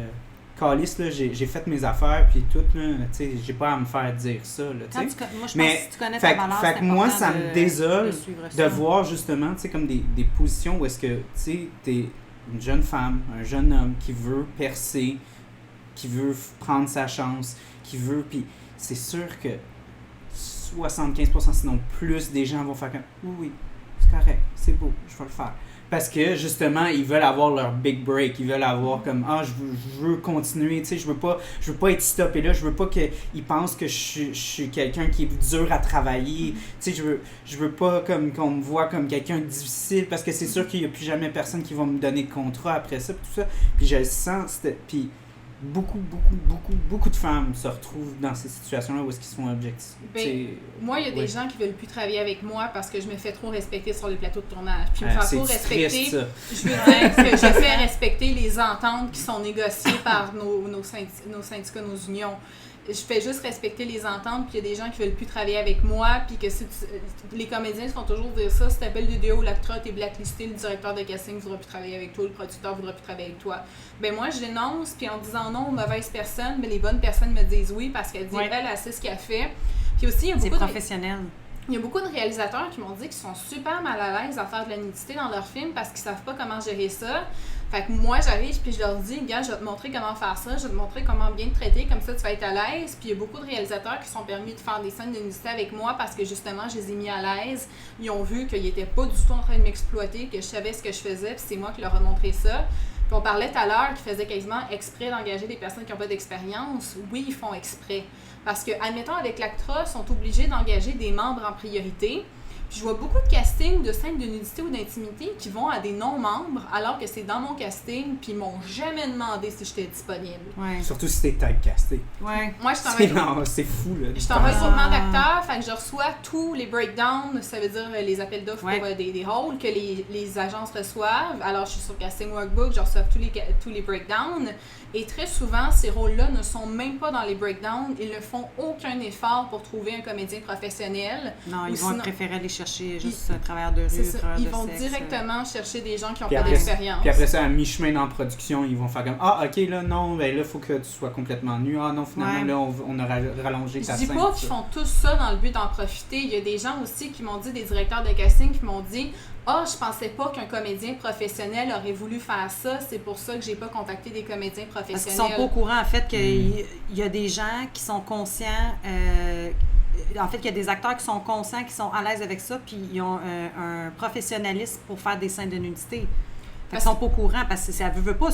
calice, là, j'ai fait mes affaires, puis tout, là, tu sais, j'ai pas à me faire dire ça, là, tu sais. Moi, je pense Mais, que si tu connais fait, ta valeur, fait c'est que moi, important ça me désole de suivre de ça. voir, justement, tu sais, comme des positions où est-ce que, tu sais, t'es une jeune femme, un jeune homme qui veut percer, qui veut prendre sa chance, qui veut, puis c'est sûr que 75%, sinon plus, des gens vont faire comme « Oui, c'est correct, c'est beau, je vais le faire. » Parce que, justement, ils veulent avoir leur big break. Ils veulent avoir comme « Ah, je veux continuer, tu sais, je veux pas être stoppé là. Je veux pas qu'ils pensent que je suis quelqu'un qui est dur à travailler. Tu sais, je veux pas comme qu'on me voit comme quelqu'un de difficile parce que c'est sûr qu'il y a plus jamais personne qui va me donner de contrat après ça, tout ça. Puis je le sens, puis beaucoup de femmes se retrouvent dans ces situations-là où est-ce qu'ils sont objectifs. Moi, il y a des gens qui veulent plus travailler avec moi parce que je me fais trop respecter sur les plateaux de tournage. Puis me faire trop respecter, triste, ça. je veux dire que je fais respecter les ententes qui sont négociées par nos syndicats, nos unions. Je fais juste respecter les ententes, puis il y a des gens qui veulent plus travailler avec moi, puis que les comédiens se font toujours dire ça, si t'appelles le ou l'acteur, t'es blacklisté, le directeur de casting ne voudra plus travailler avec toi, le producteur ne voudra plus travailler avec toi. Ben moi, je dénonce, puis en disant non aux mauvaises personnes, mais les bonnes personnes me disent oui, parce qu'elles disent, elle sait ce qu'elle fait. Puis aussi, il y a beaucoup professionnel. Il y a beaucoup de réalisateurs qui m'ont dit qu'ils sont super mal à l'aise à faire de la nudité dans leurs films parce qu'ils savent pas comment gérer ça. Fait que moi, j'arrive puis je leur dis, gars, je vais te montrer comment faire ça, je vais te montrer comment bien te traiter, comme ça tu vas être à l'aise. Puis il y a beaucoup de réalisateurs qui sont permis de faire des scènes de nudité avec moi parce que justement, je les ai mis à l'aise. Ils ont vu qu'ils étaient pas du tout en train de m'exploiter, que je savais ce que je faisais, puis c'est moi qui leur ai montré ça. Puis on parlait tout à l'heure qu'ils faisaient quasiment exprès d'engager des personnes qui n'ont pas d'expérience. Oui, ils font exprès. Parce que, admettons, avec l'ACTRA, ils sont obligés d'engager des membres en priorité. Puis je vois beaucoup de castings de scènes de nudité ou d'intimité qui vont à des non-membres, alors que c'est dans mon casting, puis ils m'ont jamais demandé si j'étais disponible. Ouais. Surtout si t'es typecasté. Ouais. Moi, je c'est fou, là. Je t'envoie le roulement d'acteurs, fait que je reçois tous les breakdowns, ça veut dire les appels d'offres pour des rôles que les agences reçoivent. Alors, je suis sur Casting Workbook, je reçois tous les breakdowns. Et très souvent, ces rôles-là ne sont même pas dans les breakdowns. Ils ne font aucun effort pour trouver un comédien professionnel. Non, ils vont préférer aller chercher juste un travailleur de rue, un travailleur Ils de vont sexe. Directement chercher des gens qui n'ont pas d'expérience. Puis après ça, à mi-chemin dans la production, ils vont faire comme « Ah, OK, là, non, ben là, il faut que tu sois complètement nu. Ah non, finalement, là, on a rallongé ta scène. » Je dis pas qu'ils font tout ça dans le but d'en profiter. Il y a des gens aussi qui m'ont dit, des directeurs de casting qui m'ont dit « Ah, je pensais pas qu'un comédien professionnel aurait voulu faire ça. C'est pour ça que j'ai pas contacté des comédiens professionnels. » Parce qu'ils sont pas au courant, en fait, qu'il y a des gens qui sont conscients... en fait, il y a des acteurs qui sont conscients, qui sont à l'aise avec ça, puis ils ont un professionnalisme pour faire des scènes de nudité. Ils sont pas au courant, parce que ça veut pas,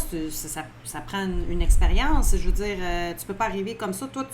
ça prend une expérience. Je veux dire, tu peux pas arriver comme ça. Toi,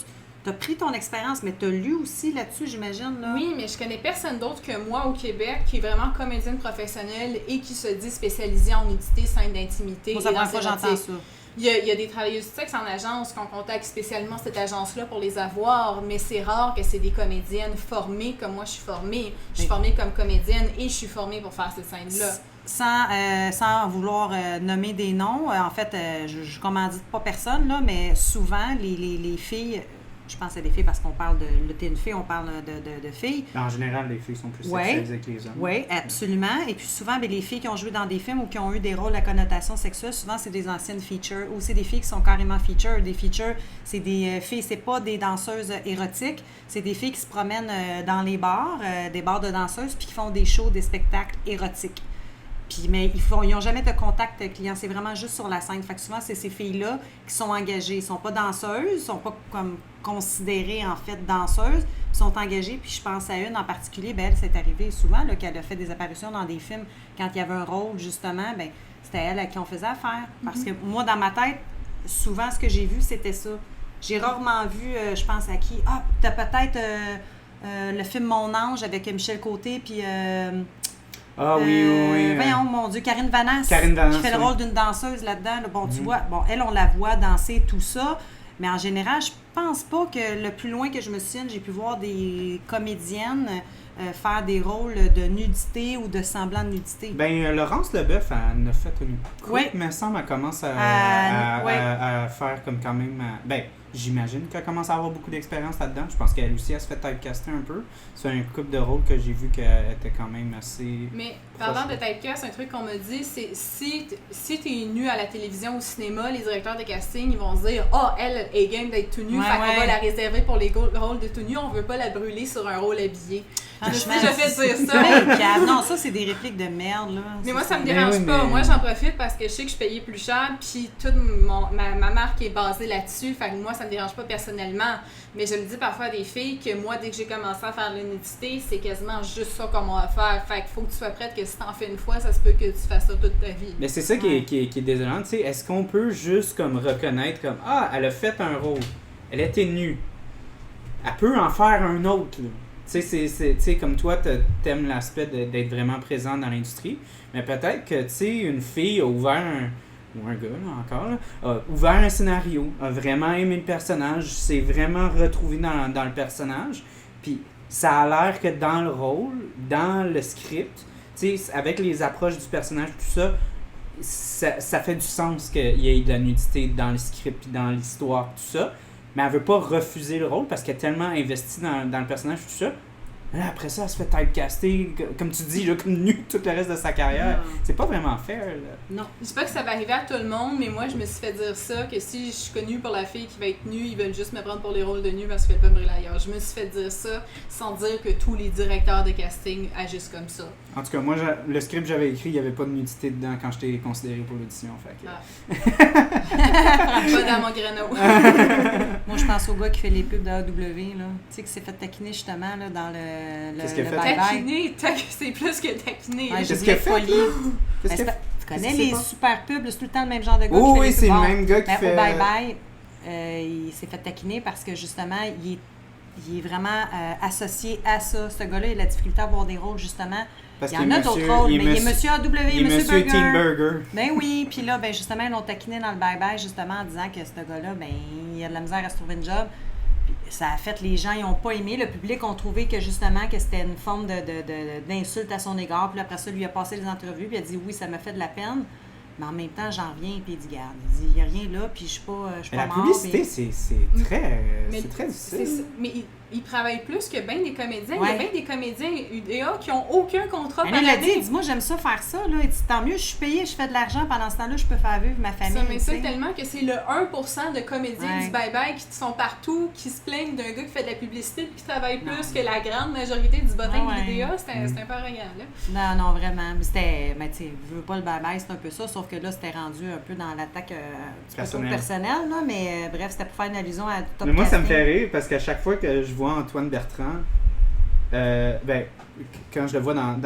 tu as pris ton expérience, mais tu as lu aussi là-dessus, j'imagine. Là. Oui, mais je connais personne d'autre que moi au Québec qui est vraiment comédienne professionnelle et qui se dit spécialisée en nudité, scène d'intimité. Moi, c'est la première fois que j'entends ça. Il y a des travailleuses du sexe en agence qu'on contacte spécialement cette agence-là pour les avoir, mais c'est rare que c'est des comédiennes formées comme moi je suis formée. Je suis formée comme comédienne et je suis formée pour faire cette scène-là. Sans vouloir nommer des noms, en fait, je commandite pas personne, là, mais souvent, les filles... Je pense à des filles parce qu'on parle de... Là, t'es une fille, on parle de filles. En général, les filles sont plus sexualisées que les hommes. Oui, absolument. Et puis souvent, les filles qui ont joué dans des films ou qui ont eu des rôles à connotation sexuelle, souvent, c'est des anciennes features. Ou c'est des filles qui sont carrément features. Des features, c'est des filles, c'est pas des danseuses érotiques. C'est des filles qui se promènent dans les bars, des bars de danseuses, puis qui font des shows, des spectacles érotiques. Puis, mais ils n'ont jamais de contact client, c'est vraiment juste sur la scène. Fait que souvent, c'est ces filles-là qui sont engagées. Ils ne sont pas danseuses, ils ne sont pas comme considérées en fait danseuses, ils sont engagées. Puis je pense à une en particulier, elle, c'est arrivé souvent là, qu'elle a fait des apparitions dans des films quand il y avait un rôle, justement, c'était elle à qui on faisait affaire. Parce que moi, dans ma tête, souvent, ce que j'ai vu, c'était ça. J'ai rarement vu, je pense à qui? Ah, t'as peut-être le film Mon Ange avec Michel Côté, puis... Ah oui. Voyons, mon Dieu, Karine Vanasse, qui fait le rôle d'une danseuse là-dedans. Là. Bon, tu vois, elle, on la voit danser, tout ça. Mais en général, je pense pas que le plus loin que je me souvienne, j'ai pu voir des comédiennes faire des rôles de nudité ou de semblant de nudité. Laurence Leboeuf, elle a fait une coupe, mais ça, elle commence à faire comme quand même... j'imagine qu'elle commence à avoir beaucoup d'expérience là-dedans. Je pense qu'elle aussi, elle se fait typecaster un peu. C'est un couple de rôles que j'ai vu qu'elle était quand même assez... Mais parlant de typecast, un truc qu'on m'a dit, c'est si t'es nu à la télévision ou au cinéma, les directeurs de casting, ils vont se dire « Ah, elle est game d'être tout nue, Ouais, fait qu'on ouais. va la réserver pour les rôles de tout nu, on veut pas la brûler sur un rôle habillé. » Je me suis Franchement, déjà fait dire ça. Ben, Gab, non, ça, c'est des répliques de merde, là. Mais Ça, moi, ça me c'est- dérange oui, pas. mais- Moi, j'en profite parce que je sais que je payais plus cher, puis toute ma marque est basée là-dessus. Fait que moi, ça me dérange pas personnellement. Mais je me dis parfois à des filles que moi, dès que j'ai commencé à faire l'unité, c'est quasiment juste ça qu'on va faire. Fait qu'il faut que tu sois prête que si t'en fais une fois, ça se peut que tu fasses ça toute ta vie. Mais c'est ça qui est désolant, tu sais. Est-ce qu'on peut juste comme reconnaître comme ah, elle a fait un rôle, elle était nue, elle peut en faire un autre, là. Tu sais, comme toi, t'aimes l'aspect d'être vraiment présent dans l'industrie, mais peut-être que, tu sais, une fille a ouvert ou un gars, là, encore, là, a ouvert un scénario, a vraiment aimé le personnage, s'est vraiment retrouvé dans le personnage, puis ça a l'air que dans le rôle, dans le script, tu sais, avec les approches du personnage, tout ça, ça fait du sens qu'il y ait de la nudité dans le script et dans l'histoire, tout ça. Mais elle veut pas refuser le rôle parce qu'elle est tellement investie dans le personnage, tout ça. Là, après ça, elle se fait typecaster, comme tu dis, là, comme nue tout le reste de sa carrière. Non. C'est pas vraiment fair, là. Non. Je dis pas que ça va arriver à tout le monde, mais moi, je me suis fait dire ça, que si je suis connue pour la fille qui va être nue, ils veulent juste me prendre pour les rôles de nue parce qu'elle peut me brûler ailleurs. Je me suis fait dire ça sans dire que tous les directeurs de casting agissent comme ça. En tout cas, moi, le script que j'avais écrit, il n'y avait pas de nudité dedans quand j'étais considéré pour l'audition. Fait que... Pas dans mon créneau. Moi, je pense au gars qui fait les pubs de AW, là. Tu sais, qui s'est fait taquiner justement là, dans le Qu'est-ce qu'il a fait? bye-bye. C'est plus que taquiner. Ouais, Qu'est-ce je qu'il a dis fait, folie. là? Ben, Qu'est-ce qu'il a fait? tu connais Qu'est-ce qu'il les fait? super pubs, là, c'est tout le temps le même genre de gars Oh qui fait oui, les c'est pubs. le Bon, même gars qui ben, fait... Au bye-bye, il s'est fait taquiner parce que justement, il est vraiment associé à ça. Ce gars-là, il a la difficulté à avoir des rôles, justement. Parce Il y en qu'il est a monsieur- d'autres rôles, il est mais il est monsieur- Monsieur AW, Il est Monsieur Monsieur Burger. Team Burger. Ben oui, puis là, ben justement, ils l'ont taquiné dans le bye-bye, justement, en disant que ce gars-là, ben, il a de la misère à se trouver une job. Puis ça a fait, les gens, ils n'ont pas aimé. Le public ont trouvé que, justement, que c'était une forme d'insulte à son égard. Puis là, après ça, lui a passé les entrevues, puis il a dit, oui, ça m'a fait de la peine. Mais en même temps, j'en reviens, puis il dit, garde, il dit, il n'y a rien là, puis je suis pas Mais la mort. publicité, puis- c'est très C'est difficile. ça. Mais il travaille plus que bien des comédiens. Ouais. Il y a bien des comédiens UDA qui n'ont aucun contrat Mais par là, il a dit, année. il dit, moi, j'aime ça faire ça, là. Il dit, tant mieux, je suis payée, je fais de l'argent, pendant ce temps-là, je peux faire vivre ma famille. Ça m'insulte tu sais. tellement que c'est le 1% de comédiens Ouais. du bye-bye qui sont partout, qui se plaignent d'un gars qui fait de la publicité et qui travaille plus Non. que la grande majorité du bottin Ah ouais. de l'UDA. C'est un peu arrogant, là. Non, vraiment. Mais c'était, tu sais, je veux pas le bye-bye, c'est un peu ça, sauf que là, c'était rendu un peu dans l'attaque un petit peu trop personnelle, là, mais bref, c'était pour faire une allusion à Top Mais moi, ça me Casting. fait rire parce qu'à chaque fois que je vois Antoine Bertrand, ben, quand je le vois dans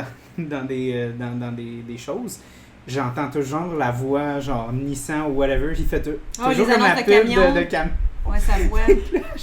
des choses, j'entends toujours la voix, genre Nissan ou whatever, il fait Oh, toujours les comme la annonces de pub camions. de cam. Ouais, ça voit.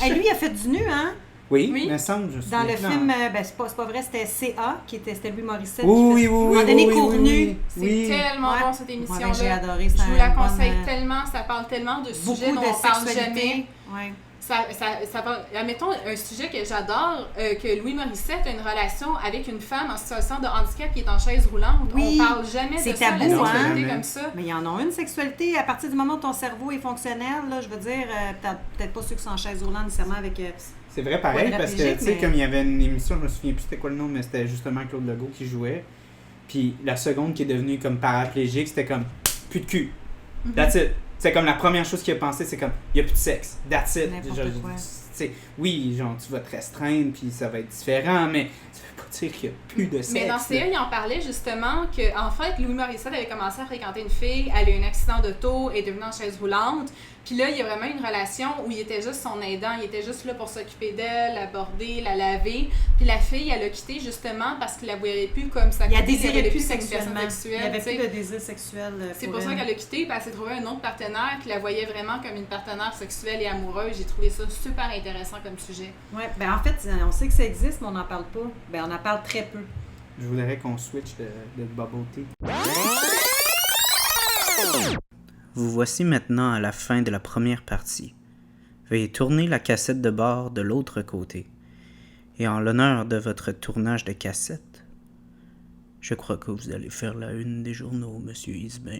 Hey, lui, il a fait du nu, hein? Oui, Oui. il me semble, je suis Dans le maintenant. film, ben, c'est pas vrai, c'était CA, c'était Louis Morissette. Oui, qui oui, fait- oui, On a donné oui, cours oui, nu. oui. C'est Oui. tellement Ouais. bon cette Ouais, émission-là. ben, j'ai adoré. Je c'est vous la une bonne, conseille tellement, ça parle tellement de beaucoup sujets dont de on parle sexualité. jamais. Ouais. Ça parle, admettons un sujet que j'adore, que Louis Morissette a une relation avec une femme en situation de handicap qui est en chaise roulante. Oui. On parle jamais C'est de ça, tabou, la hein? sexualité Jamais. comme ça. Mais il y en a une sexualité. À partir du moment où ton cerveau est fonctionnel, là, je veux dire, peut-être pas ceux qui sont en chaise roulante nécessairement avec. C'est vrai pareil Pas parce que, paraplégique, tu sais, mais- comme il y avait une émission, je me souviens plus c'était quoi le nom, mais c'était justement Claude Legault qui jouait. Puis la seconde qui est devenue comme paraplégique, c'était comme plus de cul. That's it. C'est comme la première chose qu'il a pensé, c'est comme il n'y a plus de sexe. That's it. N'importe Genre, quoi. tu sais, oui, genre tu vas te restreindre puis ça va être différent, mais ça veut pas dire qu'il n'y a plus de sexe. Mais dans là. CA, il en parlait justement que, en fait, Louis Morissette avait commencé à fréquenter une fille, elle a eu un accident d'auto, elle est devenue en chaise roulante. Puis là, il y a vraiment une relation où il était juste son aidant, il était juste là pour s'occuper d'elle, la border, la laver. Puis la fille, elle a quitté justement parce qu'il la voyait plus comme sa Il a copine, désiré elle plus comme une sexuellement. personne Il sexuelle. n'y avait tu sais. plus de désir sexuel. C'est pour ça qu'elle a quitté, puis elle s'est trouvée un autre partenaire qui la voyait vraiment comme une partenaire sexuelle et amoureuse. J'ai trouvé ça super intéressant comme sujet. Ouais, ben en fait, on sait que ça existe, mais on n'en parle pas. Ben on en parle très peu. Je voudrais qu'on switch de bubble tea. Vous voici maintenant à la fin de la première partie. Veuillez tourner la cassette de bord de l'autre côté. Et en l'honneur de votre tournage de cassette, je crois que vous allez faire la une des journaux, Monsieur Isbin.